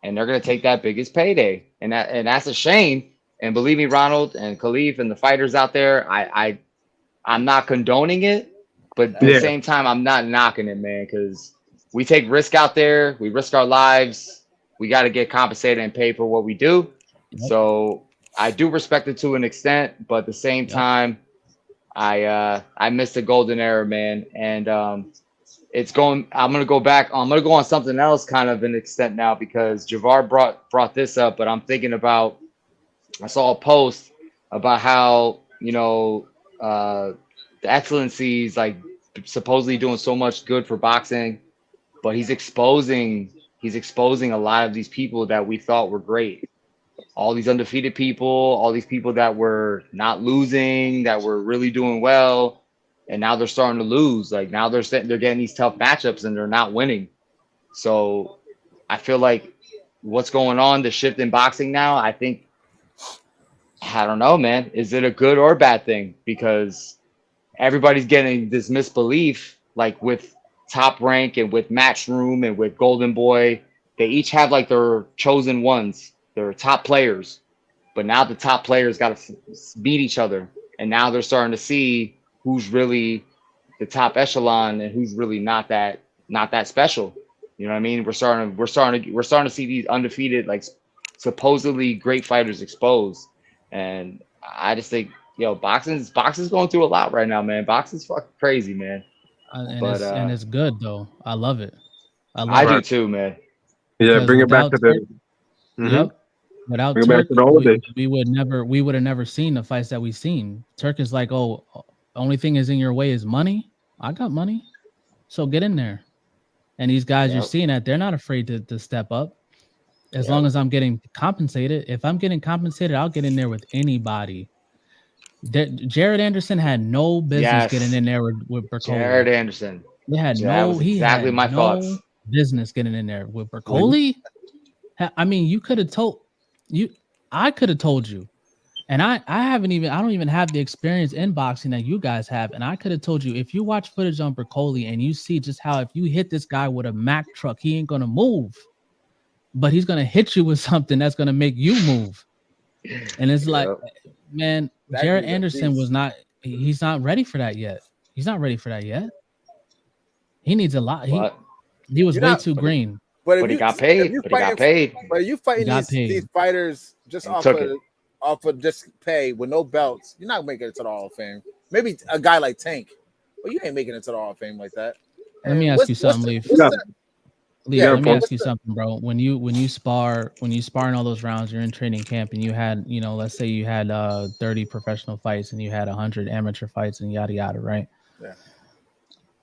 And they're going to take that biggest payday. And that's a shame. And believe me, Ronald and Khalif and the fighters out there, I'm not condoning it. But at the same time, I'm not knocking it, man, because we take risk out there. We risk our lives. We got to get compensated and paid for what we do. Yep. So I do respect it to an extent, but at the same Yep. time, I missed the golden era, man. And it's going. I'm gonna go back. I'm gonna go on something else, kind of an extent now, because Javar brought this up. But I'm thinking about. I saw a post about how the excellencies like supposedly doing so much good for boxing, but he's exposing a lot of these people that we thought were great. All these undefeated people, all these people that were not losing, that were really doing well, and now they're starting to lose. Like now they're getting these tough matchups and they're not winning. So I feel like what's going on, the shift in boxing now, I don't know, man. Is it a good or bad thing? Because everybody's getting this misbelief, like with Top Rank and with Matchroom and with Golden Boy. They each have like their chosen ones, their top players. But now the top players got to beat each other, and now they're starting to see who's really the top echelon and who's really not that special. You know what I mean? We're starting to see these undefeated, like supposedly great fighters exposed, and I just think boxing's going through a lot right now, man. Boxing's fucking crazy, man. And But it's good though. I love it. I love I it do too, man. Yeah, because bring it back without to Turk, the. Mhm. yep, without Bring it back Turk, to the old days. we would have never seen the fights that we've seen. Turk is like, oh, only thing is in your way is money. I got money, so get in there. And these guys you're Yep. seeing that they're not afraid to step up as Yep. long as I'm getting compensated. If I'm getting compensated, I'll get in there with anybody. Jared Anderson had no business getting Yes, in there with Jared Bercoli. Anderson. That was He exactly had my no thoughts. business getting in there with Mhm. Bercoli. I mean, you could have told you. I could have told you, and I don't even have the experience in boxing that you guys have, and I could have told you if you watch footage on Bercoli and you see just how if you hit this guy with a Mack truck, he ain't gonna move, but he's gonna hit you with something that's gonna make you move. And it's like, Yep. man, That Jared dude's a Anderson beast. was not. He's not ready for that yet. He's not ready for that yet. He needs a lot. He But he was You're way not, too but he, green. but but he got paid. But he got paid. you He fighting got these paid. fighters just And he took it. off of just pay with no belts, you're not making it to the Hall of Fame. Maybe a guy like Tank, but you ain't making it to the Hall of Fame like that. Let me And ask you something, Leaf. what's Yeah, the Leaf, yeah? let me point. ask you something, bro. When you spar in all those rounds, you're in training camp and you had, let's say you had 30 professional fights and you had 100 amateur fights and yada yada, right? Yeah.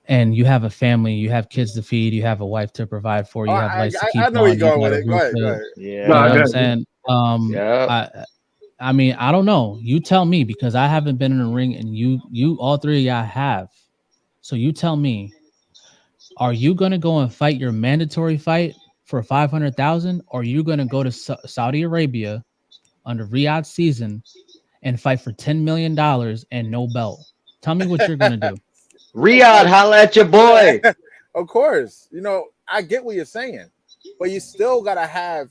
And you have a family, you have kids to feed, you have a wife to provide for, Oh, you have lights to keep I know where on, you're you going got with a it. Go roof ahead, go to, ahead. you know No, what Yeah. I'm good. saying? Yeah. I mean, I don't know. You tell me because I haven't been in a ring and you all three of y'all have. So you tell me, are you gonna go and fight your mandatory fight for 500,000, or are you gonna go to Saudi Arabia under Riyadh season and fight for $10 million and no belt? Tell me what you're gonna do. Riyadh, holla at your boy. Of course, I get what you're saying, but you still gotta have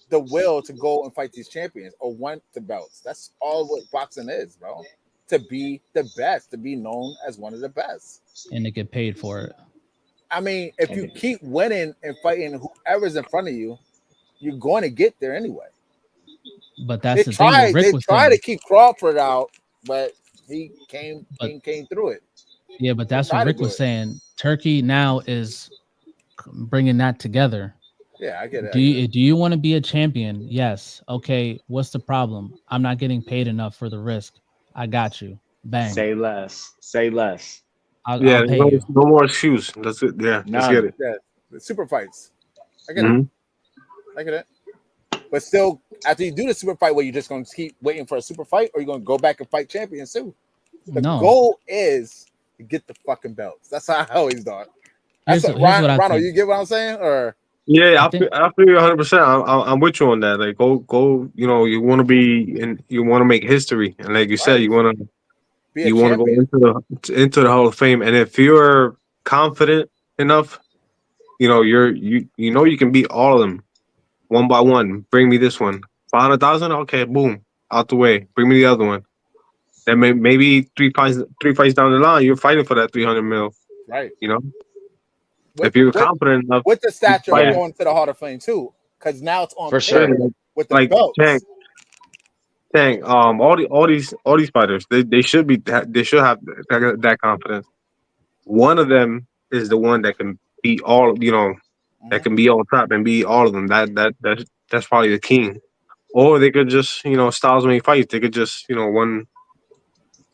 the will to go and fight these champions or want the belts. That's all what boxing is, bro. To be the best, to be known as one of the best. And to get paid for it. I mean, if And you keep winning and fighting whoever's in front of you, you're going to get there anyway. But that's the thing. What Rick They was try to saying. keep Crawford out, but he came But through it. yeah, but They that's what try to Rick do was it. saying. Turkey now is bringing that together. Yeah, I get it. Do you want to be a champion? Yes. Okay. What's the problem? I'm not getting paid enough for the risk. I got you. Bang. say less. Say less. Yeah, I'll pay you. no more excuses. That's it. Yeah, let's get None. it. Yeah, the super fights. I get it. Mhm. I get it. But still, after you do the super fight, you're just going to keep waiting for a super fight, or you're going to go back and fight champions too. The No. goal is to get the fucking belts. That's how I always thought. That's Here's what, what I Ronald, think. you get what I'm saying? Or Yeah, I think I feel you 100%. I'm with you on that. Like, go. You want to be and you want to make history, and like you said, right, be a you want to go champion. into the Hall of Fame. And if you're confident enough, you can beat all of them one by one. Bring me this one, 500,000. Okay, boom, out the way. Bring me the other one. Then maybe three fights down the line, you're fighting for that 300 mil. Right. You know, if you're confident enough with the stature fight of it. going to the Hall of Fame too, because now it's on For paper sure. with the like belts. Tank, all these fighters, they should be they should have that confidence. One of them is the one that can beat all, that can be on top and beat all of them. That's probably the king. Or they could just, styles make fights. They could just,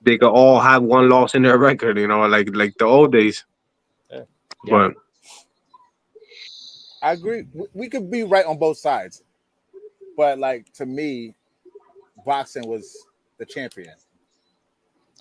they could all have one loss in their record, like the old days. Yeah. But I agree. We could be right on both sides, but like to me, boxing was the champion.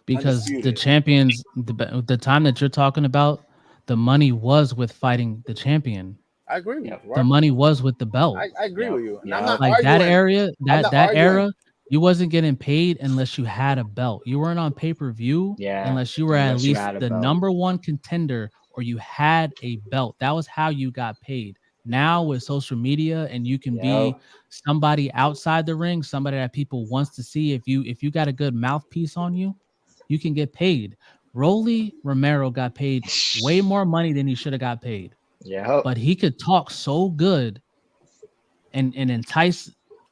Because the Undisputed. champions, the time that you're talking about, the money was with fighting the champion. I agree with you. The money was with the belt. I agree with you. And I'm Yeah. not Like arguing. that area, I'm not that arguing. era, you wasn't getting paid unless you had a belt. You weren't on pay-per-view unless you were at unless you least had a the belt. number one contender or you had a belt. That was how you got paid. Now with social media and you can be somebody outside the ring, somebody that people wants to see. If you got a good mouthpiece on you, you can get paid. Rolly Romero got paid way more money than he should have got paid. Yeah. But he could talk so good and entice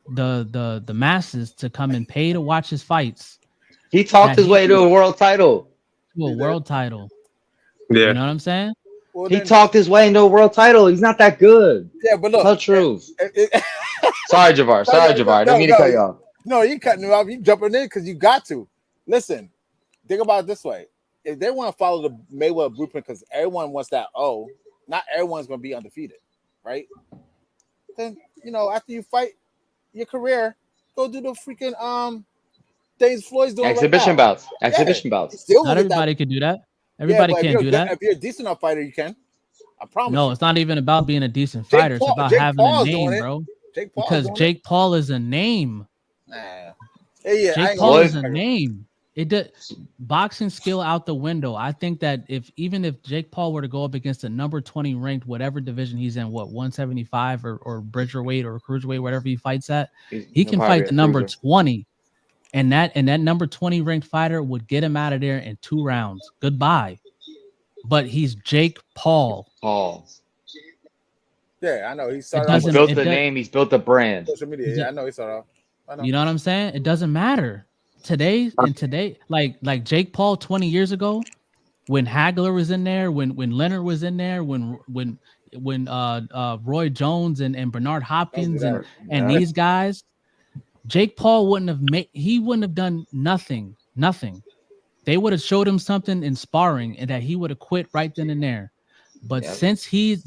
the masses to come and pay to watch his fights. He talked his way to a world title. To a world title. yeah, You know what I'm saying? Well, He then, talked his way into a world title. He's not that good. yeah, but look, Tell the truth. it- Sorry, Javar. Sorry, Javar. Didn't mean to cut you off. no, you cutting me off. You jumping in because you got to. Listen, think about it this way: if they want to follow the Mayweather blueprint, because everyone wants that. Oh, not everyone's going to be undefeated, right? Then after you fight your career, go do the freaking things Floyd's doing. Exhibition right now. bouts. Exhibition bouts. Still Not gonna get that. everybody could do that. Everybody but if can't you're do good- that. If you're a decent enough fighter, you can. I promise. No, you. it's not even about being a decent Jake fighter. It's Paul- about Jake having a Paul's doing name, it. bro. Jake Paul. Because Jake Paul is a name. Nah. Yeah, I Jake ain't Paul gonna is a lie. name. It did boxing skill out the window. I think that even if Jake Paul were to go up against a number 20 ranked whatever division he's in, 175 or bridgerweight or cruiserweight, whatever he fights at, he can fight the number 20. And that number 20 ranked fighter would get him out of there in 2 rounds. Goodbye. But he's Jake Paul. Yeah, I know. He started He's off built the name. He's built the brand. social media. Yeah, I know he started off. I know. You know what I'm saying? It doesn't matter. Today, like Jake Paul 20 years ago, when Hagler was in there, when Leonard was in there, when Roy Jones and Bernard Hopkins and these guys, Jake Paul wouldn't have done nothing. They would have showed him something in sparring and that he would have quit right then and there. But since he's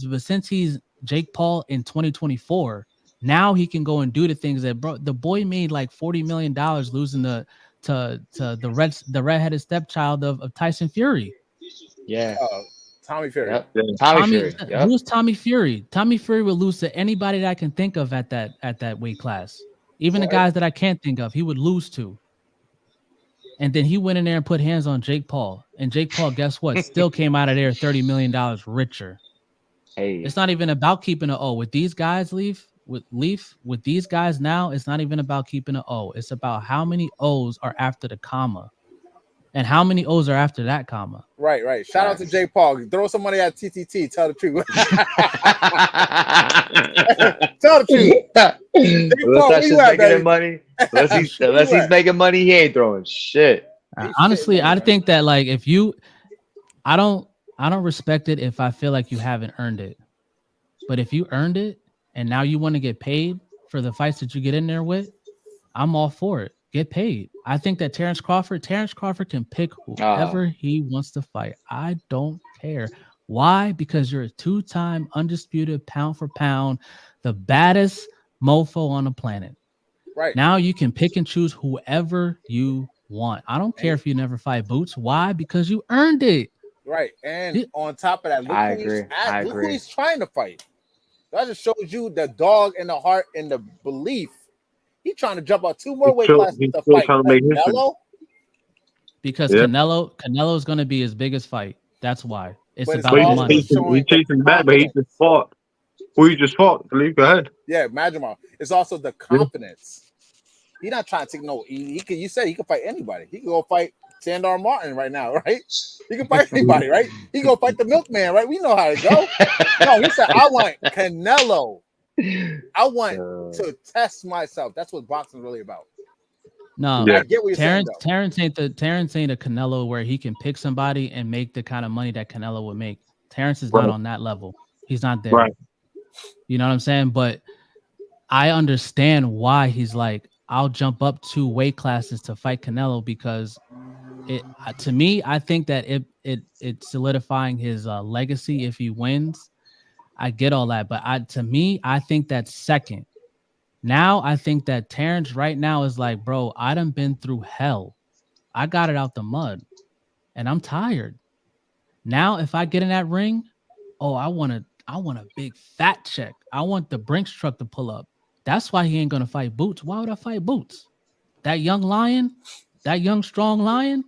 Jake Paul in 2024, now he can go and do the things that the boy made like $40 million losing to the redheaded stepchild of Tyson Fury. Yeah. Tommy Fury. Yep. Tommy Fury. Yep. Who's Tommy Fury? Tommy Fury will lose to anybody that I can think of at that weight class. Even the guys that I can't think of, he would lose to. And then he went in there and put hands on Jake Paul. And Jake Paul, guess what? Still came out of there $30 million richer. Hey. It's not even about keeping an O. With these guys, with these guys now, it's not even about keeping an O. It's about how many O's are after the comma. And how many O's are after that comma. Right. Shout out to Jake Paul. Throw some money at TTT. Tell the truth. Tell the truth. Unless that's just making money. Unless he's making money, he ain't throwing shit. Honestly, I think that like I don't respect it if I feel like you haven't earned it. But if you earned it and now you want to get paid for the fights that you get in there with, I'm all for it. Get paid. I think that Terrence Crawford can pick whoever he wants to fight. I don't care. Why? Because you're a 2-time undisputed pound for pound, the baddest mofo on the planet. Right. Now you can pick and choose whoever you want. I don't care if you never fight Boots. Why? Because you earned it. Right. And on top of that, look who he's trying to fight. That just shows you the dog and the heart and the belief. He's trying to jump out 2 more weight classes to fight Canelo. Because Canelo is going to be his biggest fight. That's why. It's about money. He's chasing back, but he just fought. Who you just fought? Philippe, go ahead. Yeah, Majima. It's also the confidence. He's not trying to take no. You said he could fight anybody. He could go fight Sandor Martin right now, right? He can fight anybody, right? He go fight the milkman, right? We know how to go. No, he said, I want Canelo. I want to test myself. That's what boxing is really about. No, Yeah. I get what you're saying, Terrence ain't a Canelo where he can pick somebody and make the kind of money that Canelo would make. Terrence is not on that level. He's not there. Right. You know what I'm saying? But I understand why he's like, I'll jump up 2 weight classes to fight Canelo because it to me, I think that it's solidifying his legacy if he wins. I get all that, but to me, I think that's second. Now I think that Terrence right now is like, bro, I done been through hell. I got it out the mud, and I'm tired. Now, if I get in that ring, oh, I want a big fat check. I want the Brinks truck to pull up. That's why he ain't gonna fight Boots. Why would I fight Boots? That young lion, that young strong lion.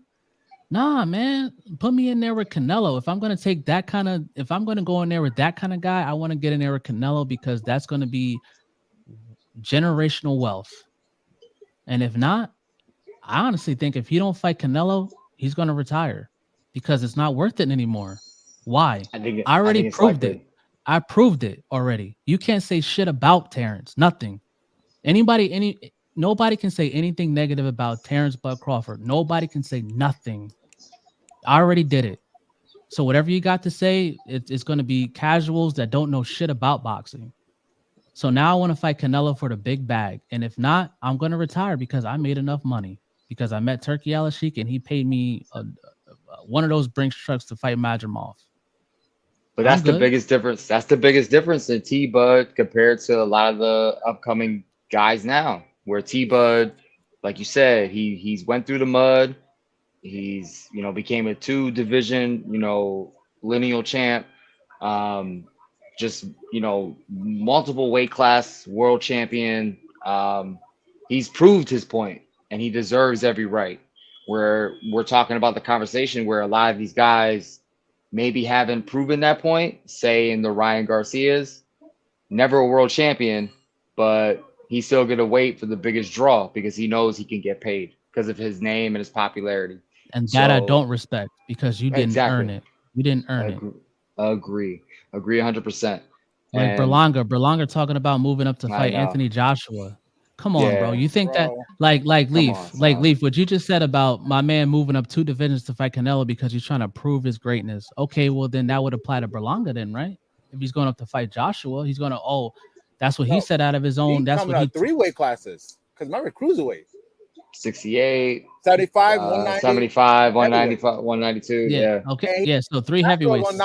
Nah, man, put me in there with Canelo. If I'm gonna go in there with that kind of guy, I want to get in there with Canelo because that's gonna be generational wealth. And if not, I honestly think if he don't fight Canelo, he's gonna retire because it's not worth it anybody. Why? I already proved it. I proved it already. You can't say shit about Terrence. Nothing. Nobody can say anything negative about Terrence Bud Crawford. Nobody can say nothing. I already did it. So whatever you got to say, it's going to be casuals that don't know shit about boxing. So now I want to fight Canelo for the big bag. And if not, I'm going to retire because I made enough money. Because I met Turkey Al-Sheikh and he paid me one of those Brinks trucks to fight Madrimov. But that's the biggest difference. That's the biggest difference in T-Bud compared to a lot of the upcoming guys now. Where T-Bud, like you said, he's went through the mud. He's became a 2-division lineal champ. Just multiple weight class world champion. He's proved his point, and he deserves every right. Where we're talking about the conversation where a lot of these guys maybe haven't proven that point, say in the Ryan Garcias, never a world champion, but he's still going to wait for the biggest draw because he knows he can get paid because of his name and his popularity. And that I don't respect because you didn't earn it. You didn't earn it. Agree 100%. Like Berlanga talking about moving up to fight Anthony Joshua. Come on, bro. You think that like Leaf, what you just said about my man moving up 2 divisions to fight Canelo because he's trying to prove his greatness. Okay, well then that would apply to Berlanga then, right? If he's going up to fight Joshua, he's going to that's what he said out of his own. That's what he 3 weight classes. Because remember cruiserweight. 68, 75, 190, 75, 195, 192. Yeah. Okay. Yeah. So 3 heavyweights.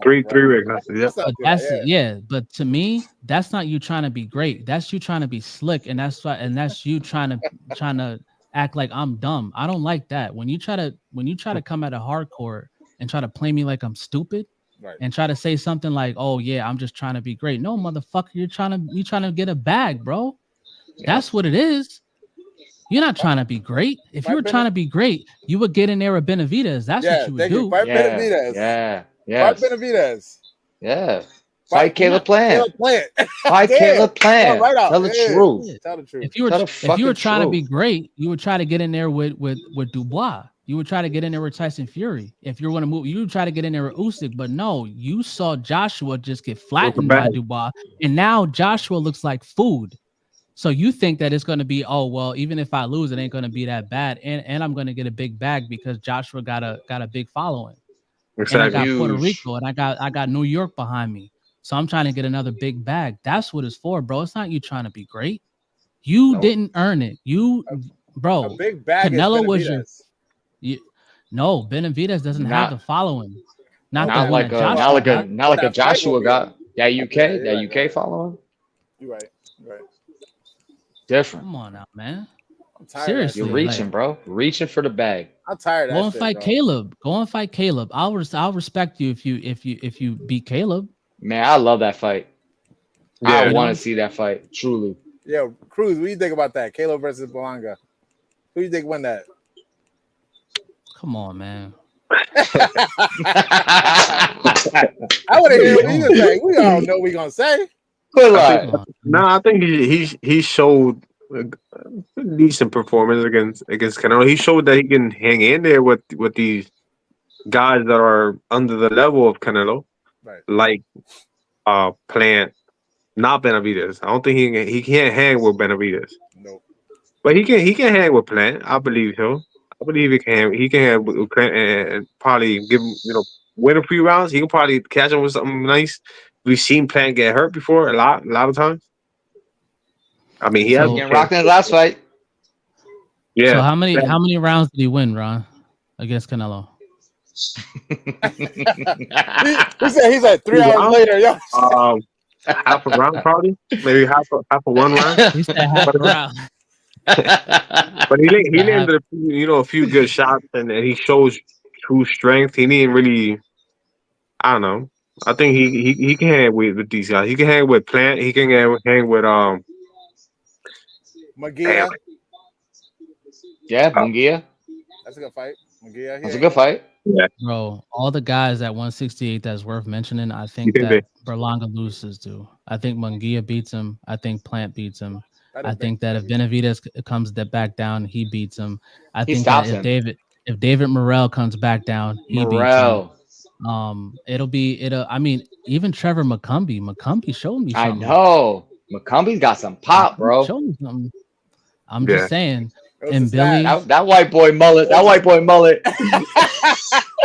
Three weight classes. Yeah. But to me, that's not you trying to be great. That's you trying to be slick, and that's you trying to act like I'm dumb. I don't like that. When you try to come at a hardcore and try to play me like I'm stupid, right, and try to say something like, "Oh yeah, I'm just trying to be great." No, motherfucker, you're trying to get a bag, bro. Yeah. That's what it is. You're not trying to be great. If you were trying to be great, you would get in there with Benavidez. That's what you would do. Fight Benavidez. Fight Benavidez. Yeah. Fight Caleb Plant. Fight Caleb Plant. Tell the truth. Tell the truth. If you were trying to be great, you would try to get in there with Dubois. You would try to get in there with Tyson Fury. If you want to move, you would try to get in there with Usyk. But no, you saw Joshua just get flattened by Dubois, and now Joshua looks like food. So you think that it's going to be, oh well, even if I lose, it ain't going to be that bad, and I'm going to get a big bag because Joshua got a big following. Exactly. And I got Puerto Rico, and I got New York behind me. So I'm trying to get another big bag. That's what it's for, bro. It's not you trying to be great. You didn't earn it. Bro. A big bag. Canelo was no, Benavidez doesn't have the following. Not like a Joshua got. That UK following. You're right. Different. Come on now, man. I'm tired. Seriously, you're reaching, bro. Reaching for the bag. I'm tired. Go and fight Caleb. Go and fight Caleb. I'll respect you if you beat Caleb. Man, I love that fight. Yeah, I want to see that fight. Truly. Yo, Cruz, what do you think about that? Caleb versus Berlanga. Who do you think won that? Come on, man. I want to hear what you're saying. We all know what we're gonna say. No, I think he showed a decent performance against Canelo. He showed that he can hang in there with these guys that are under the level of Canelo, Right. like Plant, not Benavidez. I don't think he can't hang with Benavidez, Nope. but he can hang with Plant. I believe so. I believe he can hang with Plant and probably give him win a few rounds. He can probably catch him with something nice. We've seen Plant get hurt before a lot of times. I mean, he He has was So a getting chance. rocked in his last fight. so Yeah, how many rounds did he win, Ron, against Canelo? he said 3 hours rounds. later, yo. Um, half a round probably, maybe half a one round. He said half But a round. but He he said half. landed a few good shots and he shows true strength. He didn't really. I don't know. I think he can hang with these guys. He can hang with Plant. He can hang with damn. Magia. Yeah, Uh, Mungia. That's a good fight. Magia. That's a good fight. yeah, Bro, all the guys at 168 that's worth mentioning, I you think think they? that Berlanga loses to. I think Munguia beats him. I think Plant beats him. I I don't think that if Benavidez comes back down, he beats him. I He think that stops him. if David Morrell comes back down, he beats him. Morel. I mean, even Trevor McCumbee showed me I something. know. McCumbie's got some pop, bro. Showed me something. I'm Yeah. just saying. It was And a Billy, stat. That white boy mullet. That white boy mullet.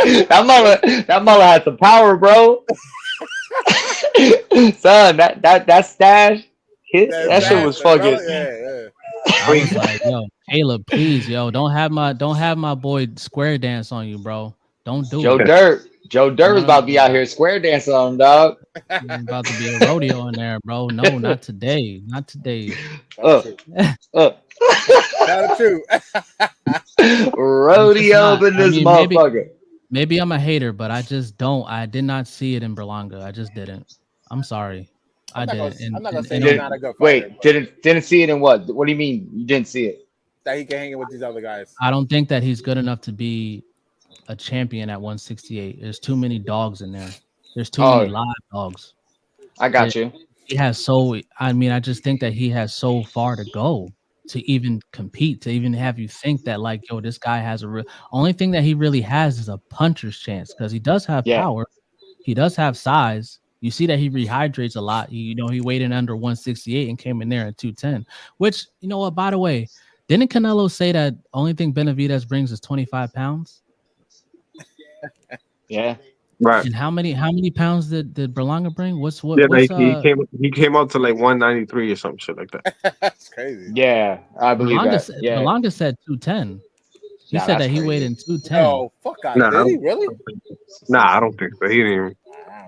That mullet had some power, bro. Son, that stash, that shit was fucking. Yeah. I was like, yo, Caleb, please, yo, don't have my boy square dance on you, bro. Don't do Joe it. Dirt. Joe Dirt was No, about to be out here square dancing on him, dog. There's about to be a rodeo in there, bro. No, not today. Not today. Uh, uh. That's true. Rodeo up in this motherfucker. Maybe I'm a hater, but I did not see it in Berlanga. I just didn't. I'm sorry. I didn't. I'm not gonna say And he's not a good fighter. Wait, didn't see it in what? What do you mean you didn't see it? That he can hang with these other guys. I don't think that he's good enough to be a champion at 168. There's too many dogs in there. There's too many live dogs. I got you. I just think that he has so far to go to even compete, to even have you think that like, yo, this guy has only thing that he really has is a puncher's chance because he does have power. He does have size. You see that he rehydrates a lot. He weighed in under 168 and came in there at 210, which, you know what, by the way, didn't Canelo say that only thing Benavidez brings is 25 pounds? Yeah. Right. And how many pounds did Berlanga bring? He came out to like 193 or some shit like that. That's crazy. Yeah, I believe that. Berlanga said 210. He said that he weighed in 210. Oh, fuck out. Did he really? Nah, I don't think so. He didn't even.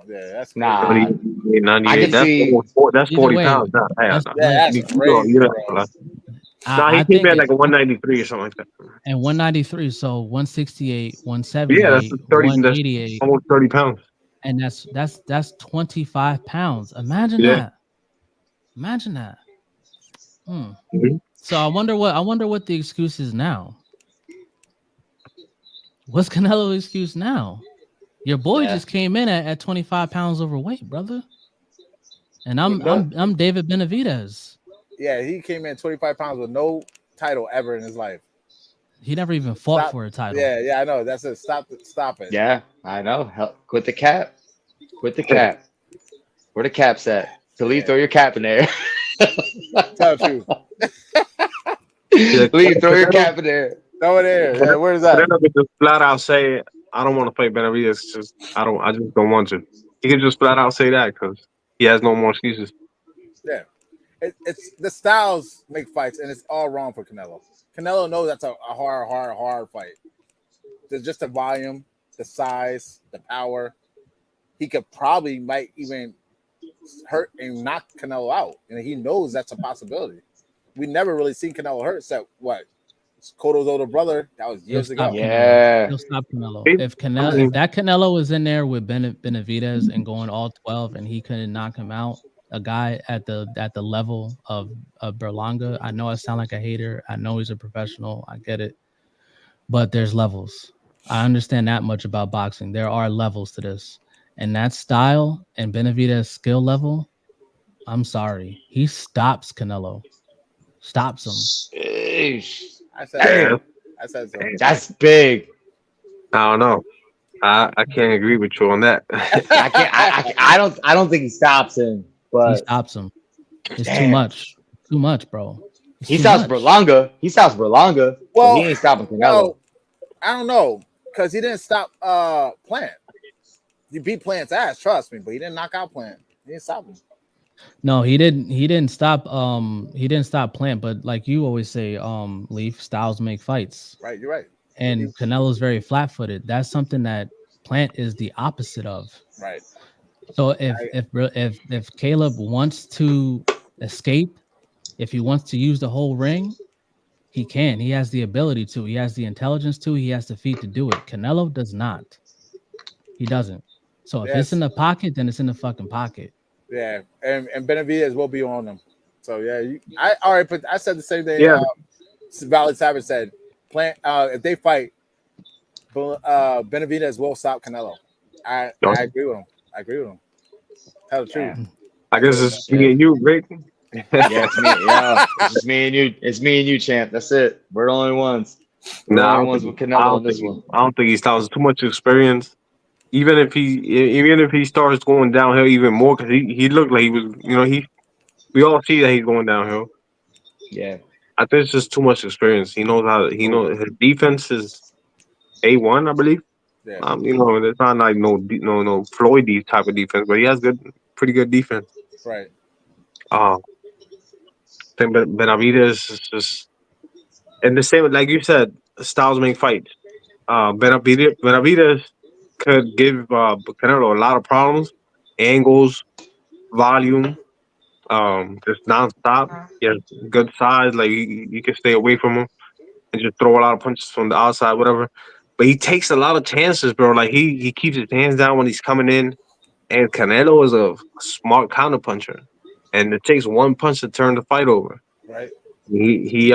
Yeah, that's crazy. Nah. I can see that's 40 pounds. That's crazy. Nah, he came in like a 193 or something like that. And 193, so 168, 178, yeah, that's 30, 188, that's almost 30 pounds. And that's 25 pounds. Imagine that. Imagine that. Mm-hmm. So I wonder what the excuse is now. What's Canelo's excuse now? Your boy just came in at 25 pounds overweight, brother. And I'm David Benavidez. Yeah, he came in 25 pounds with no title ever in his life. He never even fought for a title. Yeah, I know. That's it. Stop it. Yeah, I know. Quit the cap. Quit the cap. Where the cap's at? Khalid, throw your cap in there. Tell you. Khalid, throw your cap in there. Throw it there. Yeah, where's that? Then I just flat out say, I don't want to fight Benavidez. I just don't want to. He can just flat out say that because he has no more excuses. Yeah. It's the styles make fights, and it's all wrong for Canelo. Canelo knows that's a hard fight. There's just the volume, the size, the power. He might even hurt and knock Canelo out, and he knows that's a possibility. We never really seen Canelo hurt, except what? Cotto's older brother. That was years ago. Yeah, he'll stop Canelo. If that Canelo was in there with Benavidez and going all 12, and he couldn't knock him out. A guy at the level of Berlanga. I know I sound like a hater. I know he's a professional. I get it. But there's levels. I understand that much about boxing. There are levels to this. And that style and Benavidez's skill level, I'm sorry. He stops Canelo. stops him. Sheesh. I said Damn. so. I said so. That's big. I don't know. I can't agree with you on that. I can't. I don't think he stops him, He but stops him. It's too damn. much. Too much, bro. It's He too stops much. Berlanga. He stops Berlanga, but Well, he ain't stopping Canelo. well, I don't know because he didn't stop Plant. He beat Plant's ass, trust me, but he didn't knock out Plant. He didn't stop him. No, he didn't. He didn't stop. He didn't stop Plant. But like you always say, Leaf, styles make fights, Right, you're right. and Canelo's very flat-footed. That's something that Plant is the opposite of. Right. So if Caleb wants to escape, if he wants to use the whole ring, he can. He has the ability to. He has the intelligence to. He has the feet to do it. Canelo does not. He doesn't. So if it's in the pocket, then it's in the fucking pocket. Yeah, and Benavidez will be on them. So yeah, but I said the same thing. Yeah. Valley Savage said, Plant. If they fight, Benavidez will stop Canelo. I agree with him. I agree with him. Tell the truth. I guess it's me and you, Rick. Yeah, it's me. Yeah, it's just me and you. It's me and you, champ. That's it. We're the only ones. We're the only ones with Canelo on this one. I don't think he stops. Too much experience. Even if he starts going downhill even more, because he looked like he was, we all see that he's going downhill. Yeah, I think it's just too much experience. He knows his defense is A1, I believe. Yeah. It's not like no Floyd type of defense, but he has pretty good defense. Right. I think Benavidez is just, and the same like you said, styles make fights. Benavidez could give Canelo a lot of problems, angles, volume, just nonstop. He has good size, like you can stay away from him and just throw a lot of punches from the outside, whatever. But he takes a lot of chances, bro. Like he keeps his hands down when he's coming in, and Canelo is a smart counterpuncher, and it takes one punch to turn the fight over. Right. He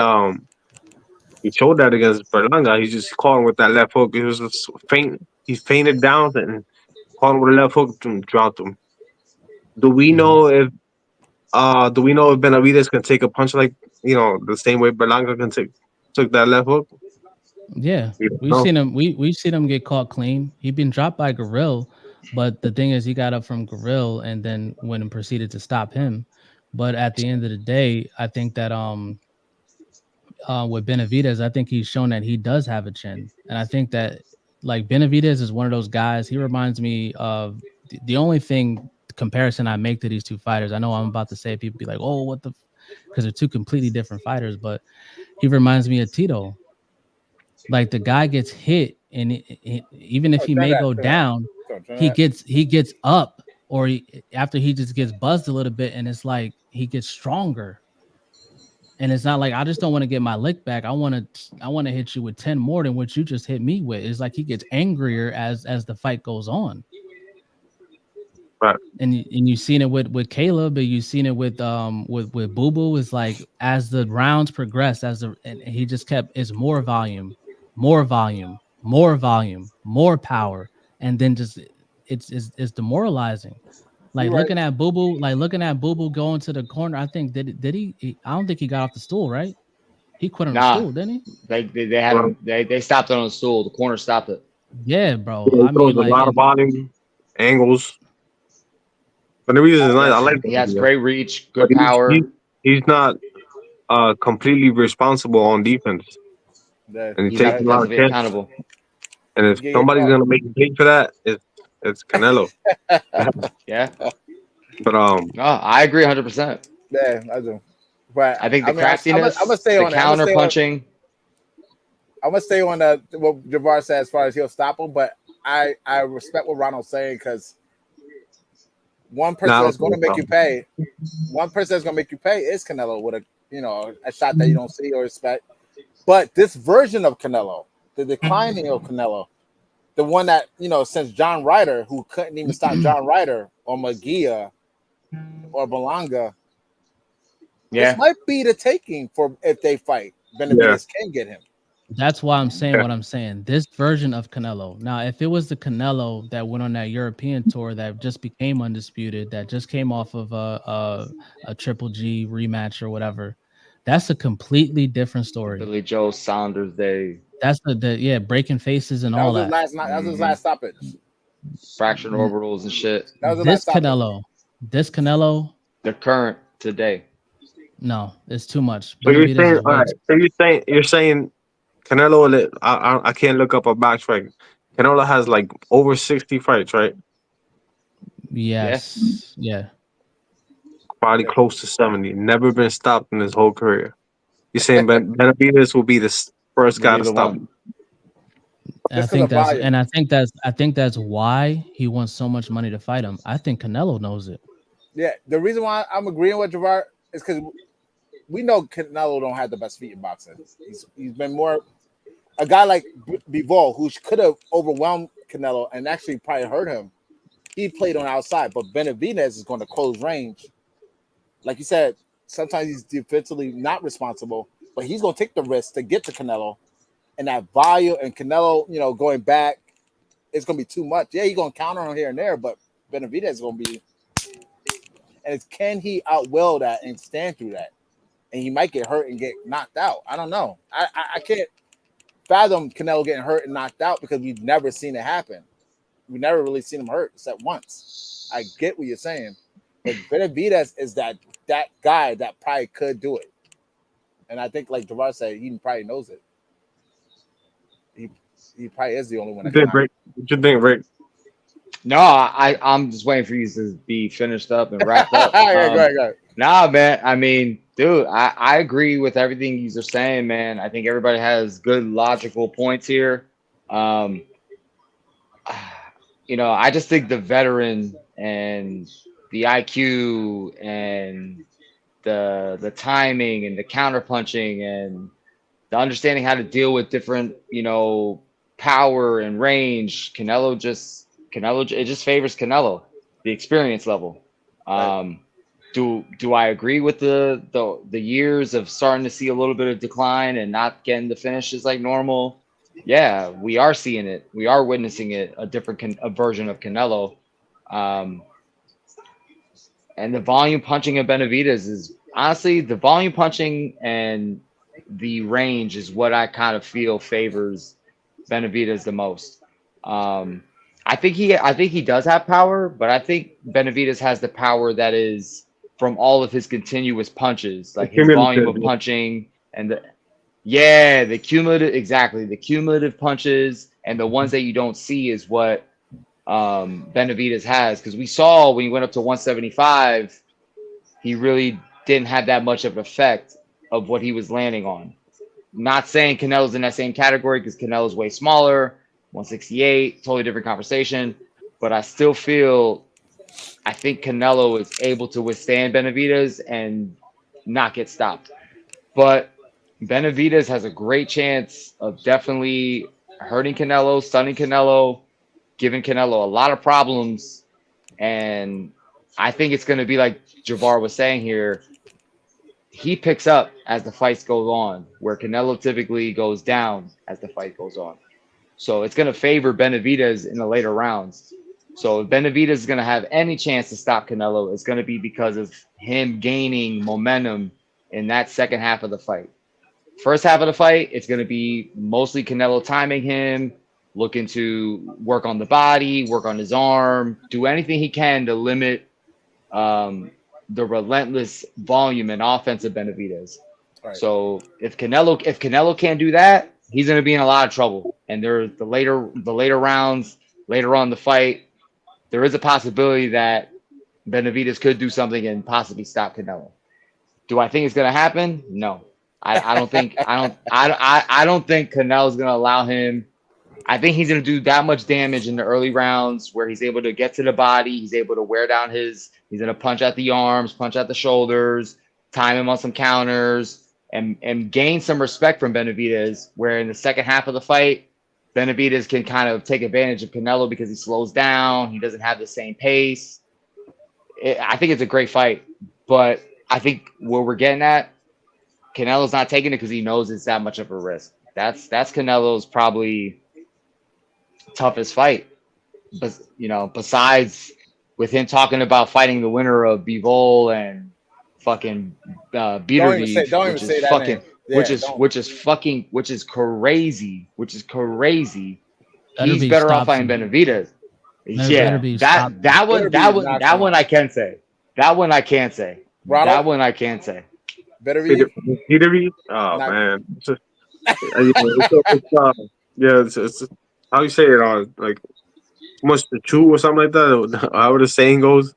showed that against Berlanga. He just caught him with that left hook. It was just faint. He fainted down and caught him with a left hook and dropped him. Do we know if Benavidez can take a punch like the same way Berlanga took that left hook? Yeah, we've seen him. We've seen him get caught clean. He'd been dropped by Gorilla, but the thing is, he got up from Gorilla and then went and proceeded to stop him. But at the end of the day, I think that with Benavidez, I think he's shown that he does have a chin, and I think that like Benavidez is one of those guys. He reminds me of the only comparison I make to these two fighters. I know I'm about to say people be like, "Oh, what the," because they're two completely different fighters. But he reminds me of Tito. Like the guy gets hit, and even if he may go down, he gets up, or after he just gets buzzed a little bit, and it's like he gets stronger. And it's not like I just don't want to get my lick back. I want to hit you with 10 more than what you just hit me with. It's like he gets angrier as the fight goes on. Right. And you've seen it with Caleb, but you've seen it with Boo Boo. Is like as the rounds progress, and he just kept more volume, more power, and then just it's demoralizing. Like looking at Boo Boo going to the corner. I think did he? I don't think he got off the stool, right? He quit on the stool, didn't he? They had him. They stopped it on the stool. The corner stopped it. Yeah, bro. He throws a lot of volume, angles. But the reason is nice. I like he has great reach, good power. He's not completely responsible on defense. And he takes a lot of chances. And if somebody's gonna make him pay for that, it's Canelo. Yeah. But I agree 100%. Yeah, I do. But I think the craftiness, I'm gonna stay on counter punching. I'm gonna stay on what Jabbar said as far as he'll stop him, but I respect what Ronald's saying because one person that's going to make you pay. One person that's going to make you pay is Canelo with a shot that you don't see or expect. But this version of Canelo, the declining of Canelo, the one that since John Ryder, who couldn't even stop John Ryder or Magia or Belanga, this might be the taking for if they fight. Benavidez can get him. That's why I'm saying what I'm saying. This version of Canelo. Now, if it was the Canelo that went on that European tour that just became undisputed, that just came off of a Triple G rematch or whatever, That's a completely different story. Billy Joe Saunders Day, That's the breaking faces and That all was his that. last night. That was his last stoppage. fractured orbitals and shit. That was his last stoppage. This Canelo, The current today. no, it's too much. So you're Benavidez saying, is all way right. So you're saying Canelo. I can't look up a backtrack. Canelo has like over 60 fights, right? yes, yeah. Probably close to 70. Never been stopped in his whole career. You're saying Benavidez will be the first Will guy be to the stop one. him. And Just because of volume. I think that's why he wants so much money to fight him. I think Canelo knows it. Yeah, the reason why I'm agreeing with Javar is because we know Canelo don't have the best feet in boxing. He's been more a guy like Bivol, who could have overwhelmed Canelo and actually probably hurt him. He played on the outside, but Benavidez is going to close range. Like you said, sometimes he's defensively not responsible, but he's going to take the risk to get to Canelo. And that volume and Canelo, going back, it's going to be too much. Yeah, he's going to counter him here and there, but Benavidez is going to be. And it's can he outwill that and stand through that? And he might get hurt and get knocked out. I don't know. I can't fathom Canelo getting hurt and knocked out because we've never seen it happen. We've never really seen him hurt except once. I get what you're saying, but Benavidez is that guy that probably could do it. And I think, like Javar said, he probably knows it. He probably is the only one that can. What you think, Rick? No, I'm just waiting for you to be finished up and wrapped up. Yeah, go ahead. Nah, man. I mean, dude, I agree with everything you are saying, man. I think everybody has good logical points here. I just think the veteran and the IQ and the timing and the counter punching and the understanding how to deal with different, power and range. Canelo, it just favors Canelo, the experience level. Do I agree with the years of starting to see a little bit of decline and not getting the finishes like normal? Yeah, we are seeing it. We are witnessing it, a different version of Canelo. And the volume punching of Benavidez is honestly the volume punching and the range is what I kind of feel favors Benavidez the most. I think he does have power, but I think Benavidez has the power that is from all of his continuous punches, like his volume of punching and the cumulative punches and the ones that you don't see is what Benavidez has, because we saw when he went up to 175, he really didn't have that much of an effect of what he was landing on. Not saying Canelo's in that same category because Canelo's way smaller, 168, totally different conversation. But I still I think Canelo is able to withstand Benavidez and not get stopped. But Benavidez has a great chance of definitely hurting Canelo, stunning Canelo, giving Canelo a lot of problems. And I think it's going to be like Javar was saying here. He picks up as the fight goes on, where Canelo typically goes down as the fight goes on. So it's going to favor Benavidez in the later rounds. So if Benavidez is going to have any chance to stop Canelo, it's going to be because of him gaining momentum in that second half of the fight. First half of the fight, it's going to be mostly Canelo timing him, looking to work on the body, work on his arm, do anything he can to limit the relentless volume and offense of Benavidez. Right. So if Canelo can't do that, he's going to be in a lot of trouble. And the later rounds, later on in the fight, there is a possibility that Benavidez could do something and possibly stop Canelo. Do I think it's going to happen? No. I don't think Canelo's going to allow him. I think he's going to do that much damage in the early rounds where he's able to get to the body. He's able to wear down he's going to punch at the arms, punch at the shoulders, time him on some counters, and gain some respect from Benavidez, where in the second half of the fight, Benavidez can kind of take advantage of Canelo because he slows down. He doesn't have the same pace. I think it's a great fight, but I think where we're getting at, Canelo's not taking it because he knows it's that much of a risk. That's Canelo's probably toughest fight, but besides with him talking about fighting the winner of Bivol and fucking beater Don't even say. beef, Don't even which say is that fucking, name. Yeah, which is crazy, Better He's be better off stops fighting him. Benavidez. Better Yeah, be stops him. Better be that one I can say. That one I can't say. Ronald. That one I can't say. Better be Peter, oh not. man, yeah, it's how you say it on like much to chew or something like that. However the saying goes,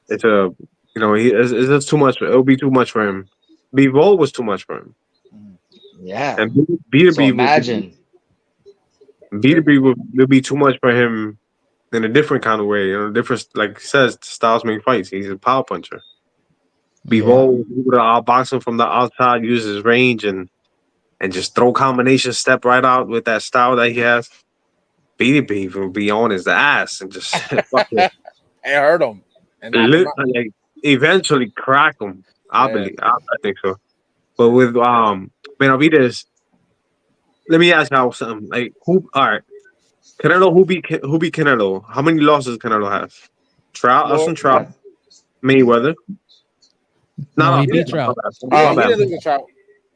it's a it's just too much. It'll be too much for him. Bivol was too much for him, Yeah. and Beater So B would imagine. will be too much for him in a different kind of way. Different like says Styles make fights. He's a power puncher. Bivol would outbox him from the outside, use his range and just throw combination step right out with that style that he has. BDB will be on his ass and just fucking It hurt him and knock him out. like eventually crack him. I Yeah. believe. I think so. But with Benavidez, let me ask y'all something. Like who? All right, Canelo. Who beat Canelo? How many losses Canelo has? Trout, Floyd. Austin Trout, Mayweather. No, he Not beat didn't. Trout. my He bad. didn't lose a Trout.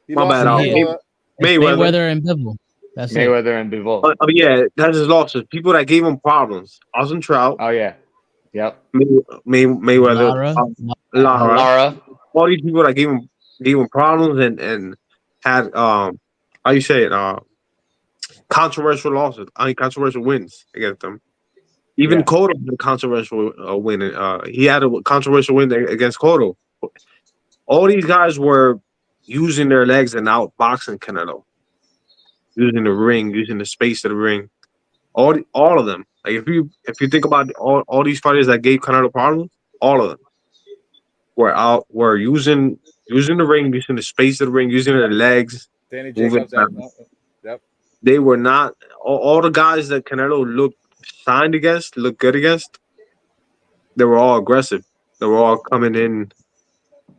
He My lost bad. to It's Mayweather. Mayweather and Bivol. That's it. Mayweather and Bivol. Yeah, that's his losses. People that gave him problems. Austin Trout, Oh yeah. Yep. Mayweather, Lara. Lara. Lara. All these people that gave him problems and had how you say it controversial losses. I mean controversial wins against them. Even Yeah. Cotto had a controversial win. He had a controversial win against Cotto. All these guys were using their legs and outboxing Canelo, using the ring, using the space of the ring. All of them. Like if you think about all these fighters that gave Canelo problems, all of them were using the ring, using the space of the ring, using their legs, Danny moving. Jacobs. Yep. They were not all the guys that Canelo looked good against. They were all aggressive. They were all coming in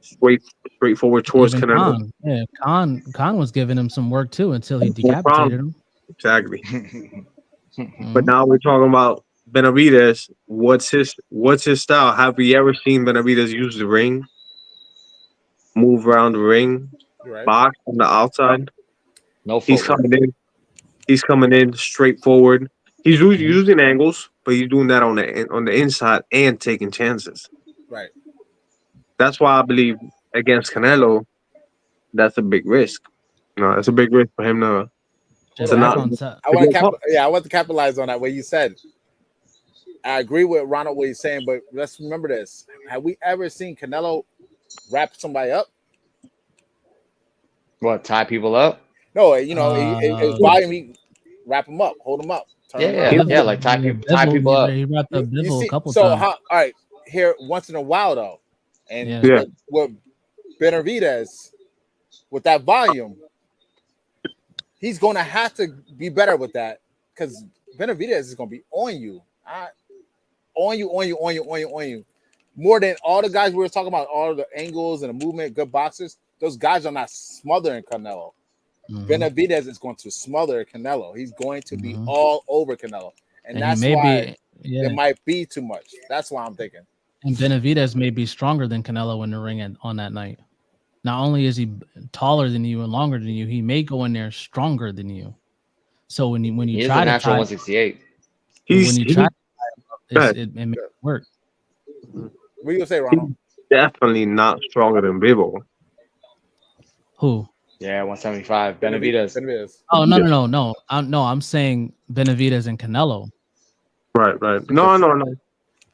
straightforward towards Even Canelo. Khan. Yeah, Khan was giving him some work too until he No decapitated problem. him. Exactly. But Mhm. now we're talking about Benavidez. What's his style? Have we ever seen Benavidez use the ring, move around the ring, You're right. box on the outside? No He's footwork. coming in. He's coming in straightforward. He's using angles, but he's doing that on the inside and taking chances. Right. That's why I believe against Canelo, that's a big risk. That's a big risk for him to Just Hold on. act not. on top. I want to I want to capitalize on that. What you said. I agree with Ronald what he's saying, but let's remember this: have we ever seen Canelo wrap somebody up? What, tie people up? No, his volume, he wrap him up, hold him up, turn him Yeah, around. yeah, like tie people up. He wrapped up You Bivol a see, couple so times. how? All right, here once in a while though, and Yeah. with Benavidez, with that volume, he's going to have to be better with that because Benavidez is going to be on you, on you. More than all the guys we were talking about, all the angles and the movement, good boxers. Those guys are not smothering Canelo. Mhm. Benavidez is going to smother Canelo. He's going to be Mhm. all over Canelo, and And he that's may why be, it might be too much. That's why I'm thinking. and Benavidez may be stronger than Canelo in the ring on that night. Not only is he taller than you and longer than you, he may go in there stronger than you. So when you He is try a to natural tie, 168. when you try, Go ahead. it may work. What do you gonna say, Ronald? Definitely not stronger than Bivol. Who? Yeah, 175. Benavidez. Oh no. I'm saying Benavidez and Canelo. Right. No. No, but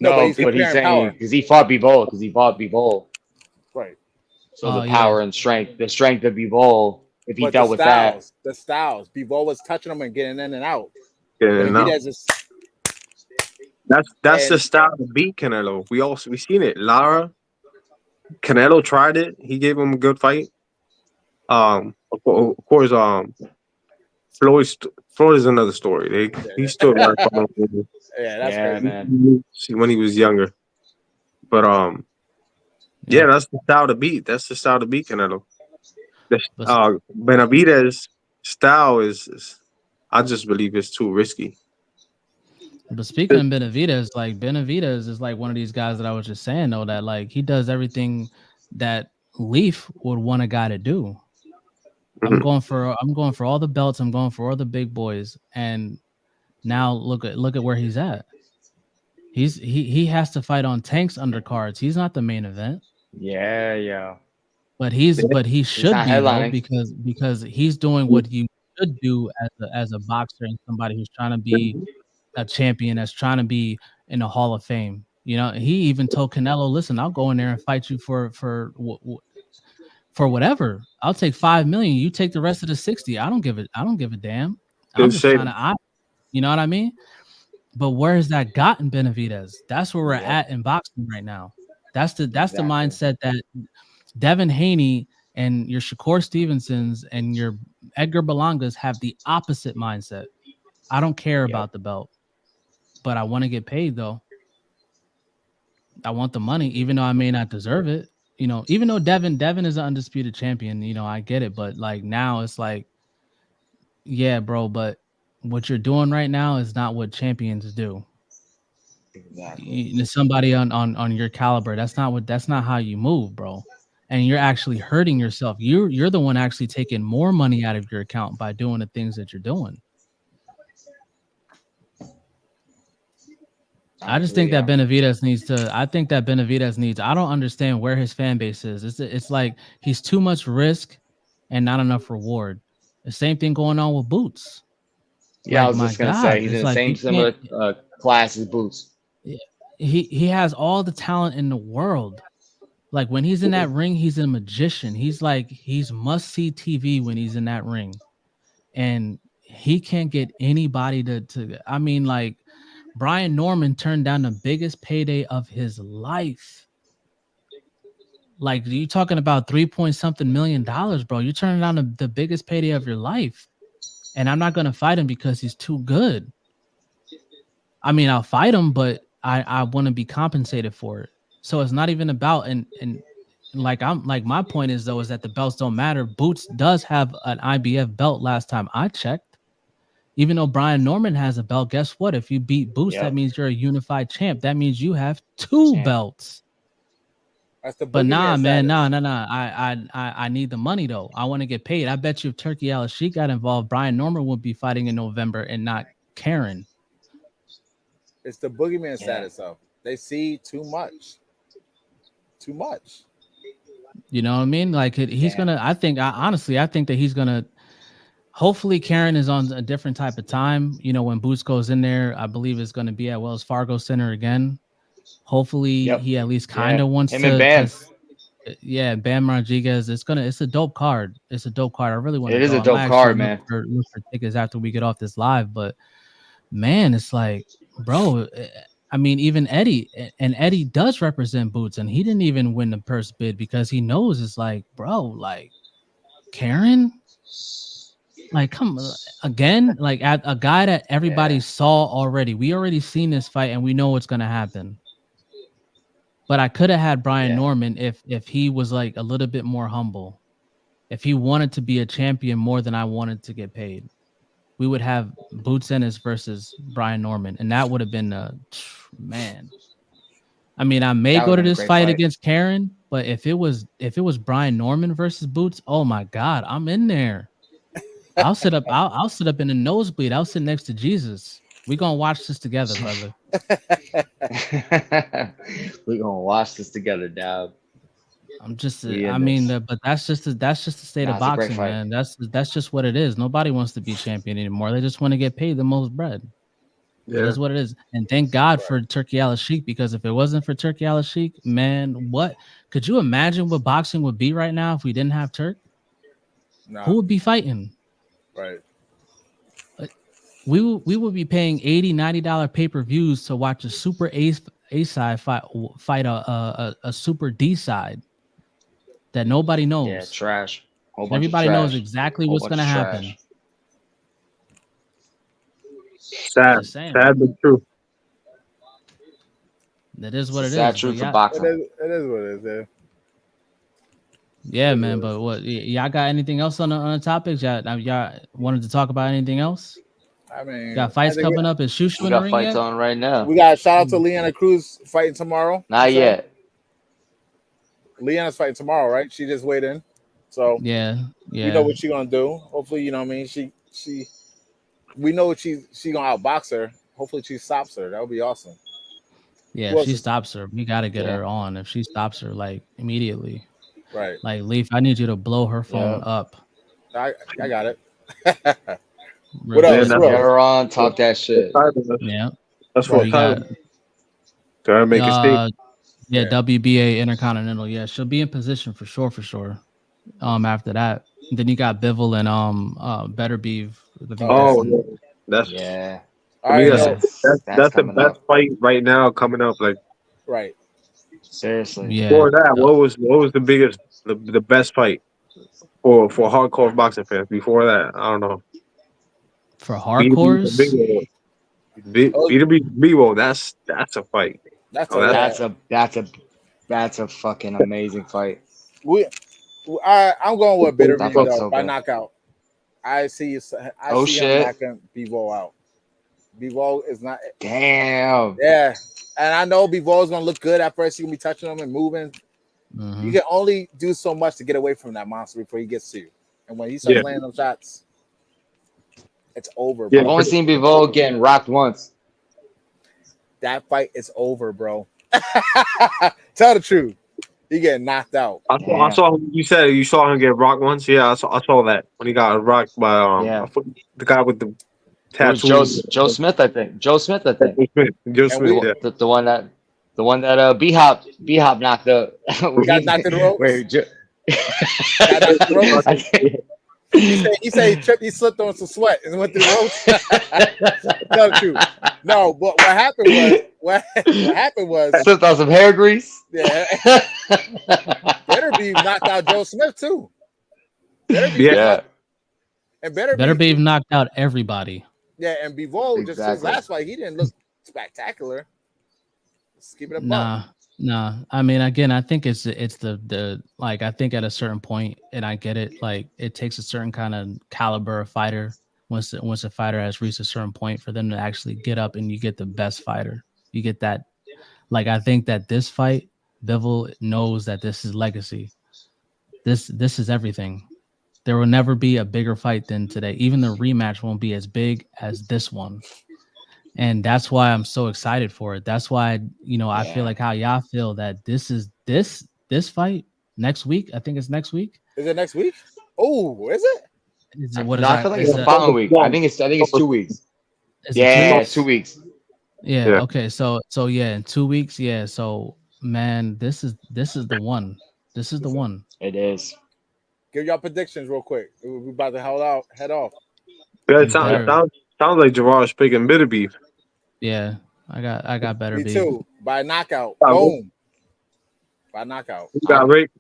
No, he's but he's comparing saying power. because he fought Bivol. Right. So the power and strength, the strength of Bivol, if he But dealt with that. the styles. Bivol was touching him and getting in and out. And Benavidez is that's the and style to beat Canelo. We seen it. Lara, Canelo tried it. He gave him a good fight. Of course, Floyd is another story. He still got that's crazy. Man. when he was younger. But yeah, that's the style to beat. That's the style to beat Canelo. Benavidez style is I just believe it's too risky. But speaking of Benavidez, like Benavidez is like one of these guys that I was just saying though that like he does everything that Leaf would want a guy to do. Mhm. I'm going for all the belts. I'm going for all the big boys. And now look at where he's at. He has to fight on Tank's undercards. He's not the main event. Yeah. But he should not be though, headlining. because he's doing what you should do as a boxer and somebody who's trying to be a champion, that's trying to be in the Hall of Fame. You know, he even told Canelo, "Listen, I'll go in there and fight you for whatever. I'll take 5 million. You take the rest of the 60. I don't give a damn. I'm Good just shape. trying to, you know what I mean? But where has that gotten Benavidez? That's where we're at in boxing right now. That's the mindset that Devin Haney and your Shakur Stevensons and your Edgar Belangas have the opposite mindset. I don't care about the belt, but I want to get paid though. I want the money, even though I may not deserve it. You know, even though Devin is an undisputed champion, you know, I get it. But like now it's like, yeah, bro, but what you're doing right now is not what champions do. Exactly. Somebody on your caliber, that's not how you move, bro. And you're actually hurting yourself. You're the one actually taking more money out of your account by doing the things that you're doing. I just think that Benavidez needs to. I think that Benavidez needs. I don't understand where his fan base is. It's like he's too much risk and not enough reward. The same thing going on with Boots. Yeah, Like, I was my just gonna God, say he's in it's the like same you similar can't. class as Boots. He has all the talent in the world. Like when he's in that ring, he's a magician. He's must see TV when he's in that ring, and he can't get anybody to. I mean, like Brian Norman turned down the biggest payday of his life. Like you talking about 3-point-something million, bro. You're turning down the biggest payday of your life, and I'm not gonna fight him because he's too good. I mean, I'll fight him, but I want to be compensated for it. So it's not even about and like my point is though is that the belts don't matter. Boots does have an IBF belt last time I checked. Even though Brian Norman has a belt, guess what? If you beat Boots, that means you're a unified champ. That means you have two belts. That's the But nah, man, nah. I need the money though. I want to get paid. I bet you if Turkey Al-Sheikh got involved, Brian Norman would be fighting in November and not Karen. It's the boogeyman status though. They see too much. Too much. You know what I mean? Like he's gonna. I think that he's gonna. Hopefully, Karen is on a different type of time. You know, when Boots goes in there, I believe it's going to be at Wells Fargo Center again. Hopefully, he at least kind of wants to. Yeah, Bam Rodriguez. It's a dope card. It's a dope card. I really want to go. It is a dope card, man. Look for tickets after we get off this live. But man, it's like, bro. I mean, even Eddie does represent Boots, and he didn't even win the purse bid because he knows it's like, bro, like Karen. Like, come again, like a guy that everybody saw already. We already seen this fight, and we know what's gonna happen. But I could have had Brian Norman if he was like a little bit more humble. If he wanted to be a champion more than I wanted to get paid, we would have Boots Ennis versus Brian Norman, and that would have been man. I mean, I may go to this fight against Karen, but if it was Brian Norman versus Boots, oh my God, I'm in there. I'll sit up. I'll sit up in the nosebleed. I'll sit next to Jesus. We're gonna watch this together, brother. We're gonna watch this together, dog. I'm just. I mean, but that's just the state of boxing, man. That's just what it is. Nobody wants to be champion anymore. They just want to get paid the most bread. Yeah. It is what it is. And thank God for Turkey Al-Sheikh, because if it wasn't for Turkey Al-Sheikh, man, what could you imagine what boxing would be right now if we didn't have Turk? Nah. Who would be fighting? Right. We would be paying $80-$90 pay-per-views to watch a super A side fight a super D side that nobody knows. Yeah, trash. Everybody knows exactly what's gonna happen. Sad but true. That is what it is. Sad truth for boxing. It is what it is. Yeah. Yeah, man. But what y'all got? Anything else on the topics? Y'all wanted to talk about anything else? I mean, got fights coming up. Is Shushu in the ring fights yet? on right now. We got a shout out to Leanna Cruz fighting tomorrow. Not yet. Leanna's fighting tomorrow, right? She just weighed in, so Yeah, we know yeah, what she's gonna do. Hopefully, you know what I mean. She we know she gonna outbox her. Hopefully, she stops her. That would be awesome. yeah. Who If else she is stops her, we gotta get Yeah. her on. If she stops her, like immediately, right? like Leaf, I need you to blow her phone Yeah. up. I got it. Real What Yeah, else? quick. Who Get else? her on, talk that shit. Yeah, That's for Right. we title. got Gotta make a statement. yeah, Yeah. WBA Intercontinental. Yeah, she'll be in position for sure. After that, then you got Bivol and Better Beef. I think that's Oh, in, yeah. That's Yeah. All to me. right. yeah. No. That's That's the coming best up. fight right now coming up. Like Right. Seriously. Yeah. before that, what was the biggest, the best fight for hardcore boxing fans? Before that, I don't know. For B2B, hardcores, Oh, B2B, Bebo. That's a fight. that's Oh, a that's yeah. That's a fucking amazing fight. I'm going with Bitter That Beef fight's though so by good. knockout. I see Oh him shit. knocking Bivol out. Bivol is not. Damn. Yeah, and I know Bivol is gonna look good at first. He's gonna be touching him and moving. mhm. You can only do so much to get away from that monster before he gets to you. And when he starts Yeah. landing them shots, it's over, Yeah. I've bro. only seen Bivol getting rocked once. That fight is over, bro. Tell the truth. He getting knocked out. I saw you said you saw him get rocked once. Yeah, I saw that when he got rocked by Yeah. the guy with the It was tattoo. Joe Smith, I think. Joe Smith, I think. Joe And Smith. we- Yeah. The one that B Hop knocked up. Got knocked in the ropes? Wait, Got knocked in the ropes? I think- He said he tripped, he slipped on some sweat and went through the ropes. Tell the truth. No, but what happened was slipped on some hair grease. yeah, Better Beef knocked out Joe Smith too. Better Beef Yeah. and Better Better Beef, Beef knocked out everybody. yeah, and Bivol just his Exactly. last fight, he didn't look spectacular. Let's keep it up. Nah. I mean, again, I think it's the like I think at a certain point, and I get it. Like it takes a certain kind of caliber of fighter once a fighter has reached a certain point for them to actually get up and you get the best fighter. You get that. Like I think that this fight, Bivol knows that this is legacy. This is everything. There will never be a bigger fight than today. Even the rematch won't be as big as this one. And that's why I'm so excited for it. That's why, I feel like how y'all feel that this fight next week. I think it's next week. Is it next week? Oh, is it? Is it what is No, that? I feel like Is it's the that- following week. I think it's 2 weeks. is it 2 Yeah, weeks? 2 weeks. Yeah. Yeah. Okay. So yeah, in 2 weeks. Yeah. So man, this is the one. This is the one. It is. Give y'all predictions real quick. We're about to head off. Yeah, it Better. sounds like Gerard speaking Bitter Beef. Yeah. I got Better Me Beef. too. By knockout. Oh. Boom. By knockout. You got Rick.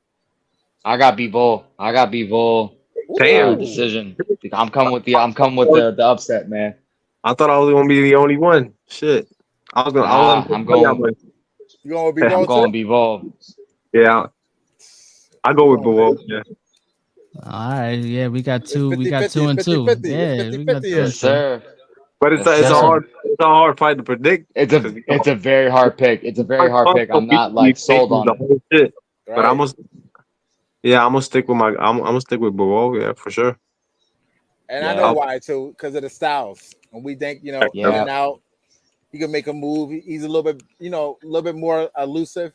I got Bivol. Damn. Decision. I'm coming with the upset, man. I thought I was gonna be the only one. Shit. I was gonna. I'm going. You going to be I'm going going to? Bivol. Yeah. I go with Bivol. Yeah. All right. Yeah. We got two. It's We got 2 and 2. 50-50. Yeah. It's We got 50-50. 2 and Yes, 2. sir. But it's Yes, a sir. hard fight to predict. It's a very hard pick. It's a very hard pick. I'm not like sold on the it. whole shit. Right? But I'm gonna stick with I'm gonna stick with Bivol. Yeah, for sure. And I Yeah. know why too, because of the styles. And we think, Yeah. in and out, he can make a move. He's a little bit, a little bit more elusive.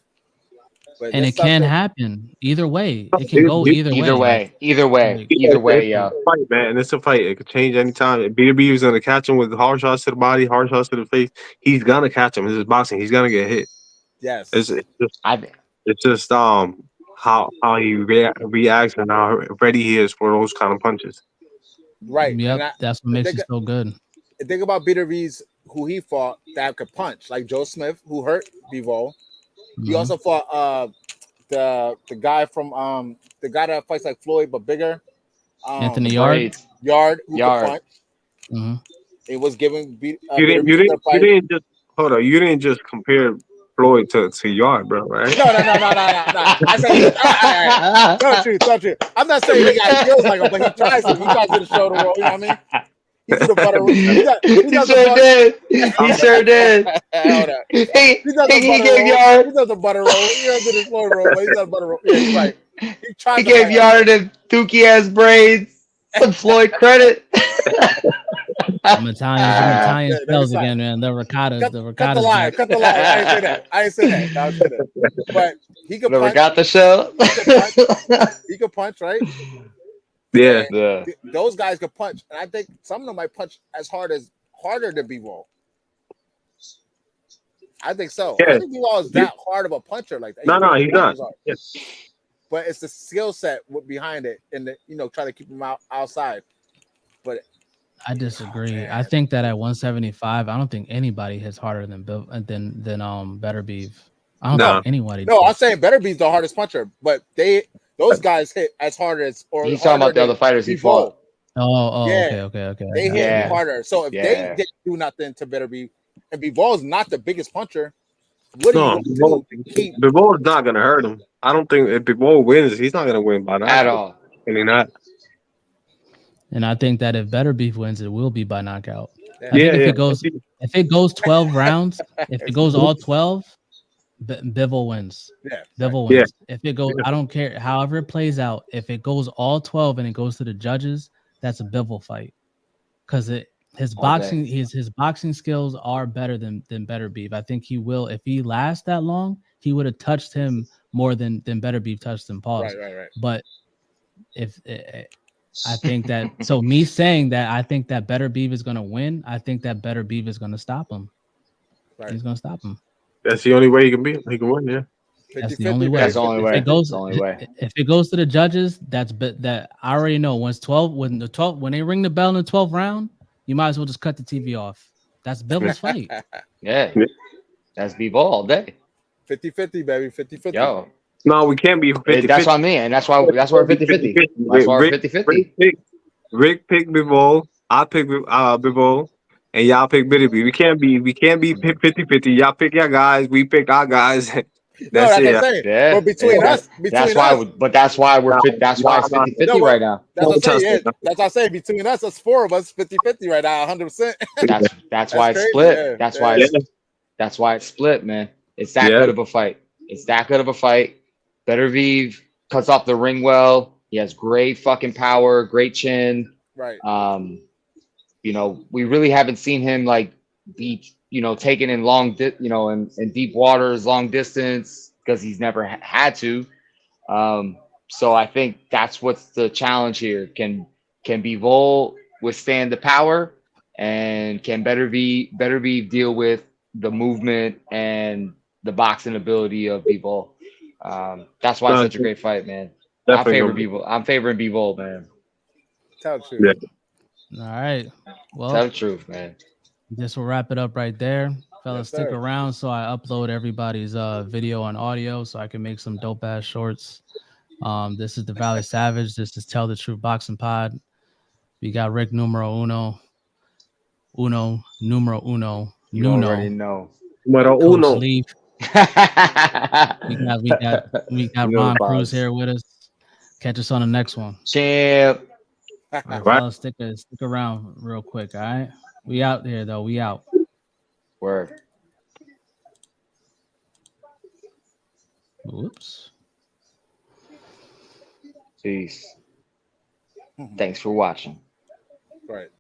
But And there's it can something- happen either way. It can go either way. Either way, It's a fight, man. It's a fight. It could change anytime. B2B is gonna catch him with hard shots to the body, hard shots to the face. He's gonna catch him. This is boxing. He's gonna get hit. Yes. It's just how he reacts and how ready he is for those kind of punches. Right. Yep. And That's what makes it so good. think about Peter Reed's who he fought that could punch, like Joe Smith, who hurt Bivol. He Mhm. also fought the guy from the guy that fights like Floyd but bigger. Anthony Yard. Yard who Yard. could punch. Mhm. It was giving You didn't just hold on. You didn't just compare Floyd to Yard, bro, right? No. I said, don't you. I'm not saying the guy feels like him, but he tries to. He tries to show the world. You know what I mean? He threw the butter. He sure did. He sure did. Hold up. He does a butter gave roll. Yard. He does a butter roll. He does a floor roll, but he does a butter roll. Yeah, you're right. He tried He to gave fight Yard and dookie ass braids some Floyd credit. I'm Italian Yeah, spells decide. again, man. The ricotta's Cut back. the line. Cut the line. I ain't say that. I ain't say that. No, I'm kidding. But he could Never punch. got the show. He could punch, right? Yeah. And Yeah. those guys could punch, and I think some of them might punch harder than B-Ball. I think so. I Yeah. don't think B-Ball is that hard of a puncher like that. No, he's not. Yeah. But it's the skill set behind it, and try to keep him outside. But I disagree. man. I think that at 175, I don't think anybody hits harder than Better Beef. I don't think anybody. No, does. I'm saying Better Be's the hardest puncher, but those guys hit as hard as He's talking about the other fighters he fought. Okay. They hit Yeah. harder. So if they didn't do nothing to Better Beef, and Bivol is not the biggest puncher, what do you do to keep? Bivol is not gonna hurt him. I don't think if Bivol wins, he's not gonna win by knockout At all. I mean, not. And I think that if Better Beef wins, it will be by knockout. Yeah. I think if it goes 12 rounds, if it goes all 12, Bivol wins. Yeah, Bivol wins. If it goes, I don't care. However it plays out, if it goes all 12 and it goes to the judges, that's a Bivol fight. Because his boxing skills are better than Better Beef. I think he will. If he lasts that long, he would have touched him more than Better Beef touched him. Pause. Right. But if I think that, so me saying that I think that Better Beef is going to win, I think that Better Beef is going to stop him. Right. He's going to stop him. That's the only way he can beat him. He can win, yeah. That's the only way. That's the only way. If it goes to the judges, that I already know. When they ring the bell in the 12th round, you might as well just cut the TV off. That's Bivol's fight. Yeah. That's B-Ball all day. 50-50, baby. 50-50. Yo. No, we can't be 50-50. That's what I mean. And that's why we're 50-50. That's why we're 50-50. Rick picked Bivol, I picked Bivol, and y'all pick Better Beef. We can't be 50-50. Y'all pick your guys, we pick our guys. That's it. What I'm saying. Yeah. But between us, that's why it's 50-50 right now. That's what I'm saying. That's what I'm saying. Between us, that's four of us, 50-50 right now, 100%. That's why it's split. Yeah. That's why it's split, man. It's that good of a fight. It's that good of a fight. Better Beef cuts off the ring well. He has great fucking power, great chin. Right. We really haven't seen him like be, taken in long, in deep waters, long distance, because he's never had to. So I think that's what's the challenge here. Can Bivol withstand the power, and can Better Beef deal with the movement and the boxing ability of Bivol? That's why it's such a great fight, man. I'm favoring Bivol, man. Tell the truth. Yeah. All right. Well, tell the truth, man. This will wrap it up right there. Fellas, Yes, stick around so I upload everybody's video and audio so I can make some dope ass shorts. This is the Valley Savage. This is Tell the Truth Boxing Pod. We got Rick numero uno. You already know. Numero Coach uno. Leaf. we got Ron Cruz here with us. Catch us on the next one. Champ. All right, fellas, stick around real quick. All right, we out here though. We out. Word. Whoops. Peace. Thanks for watching. Right.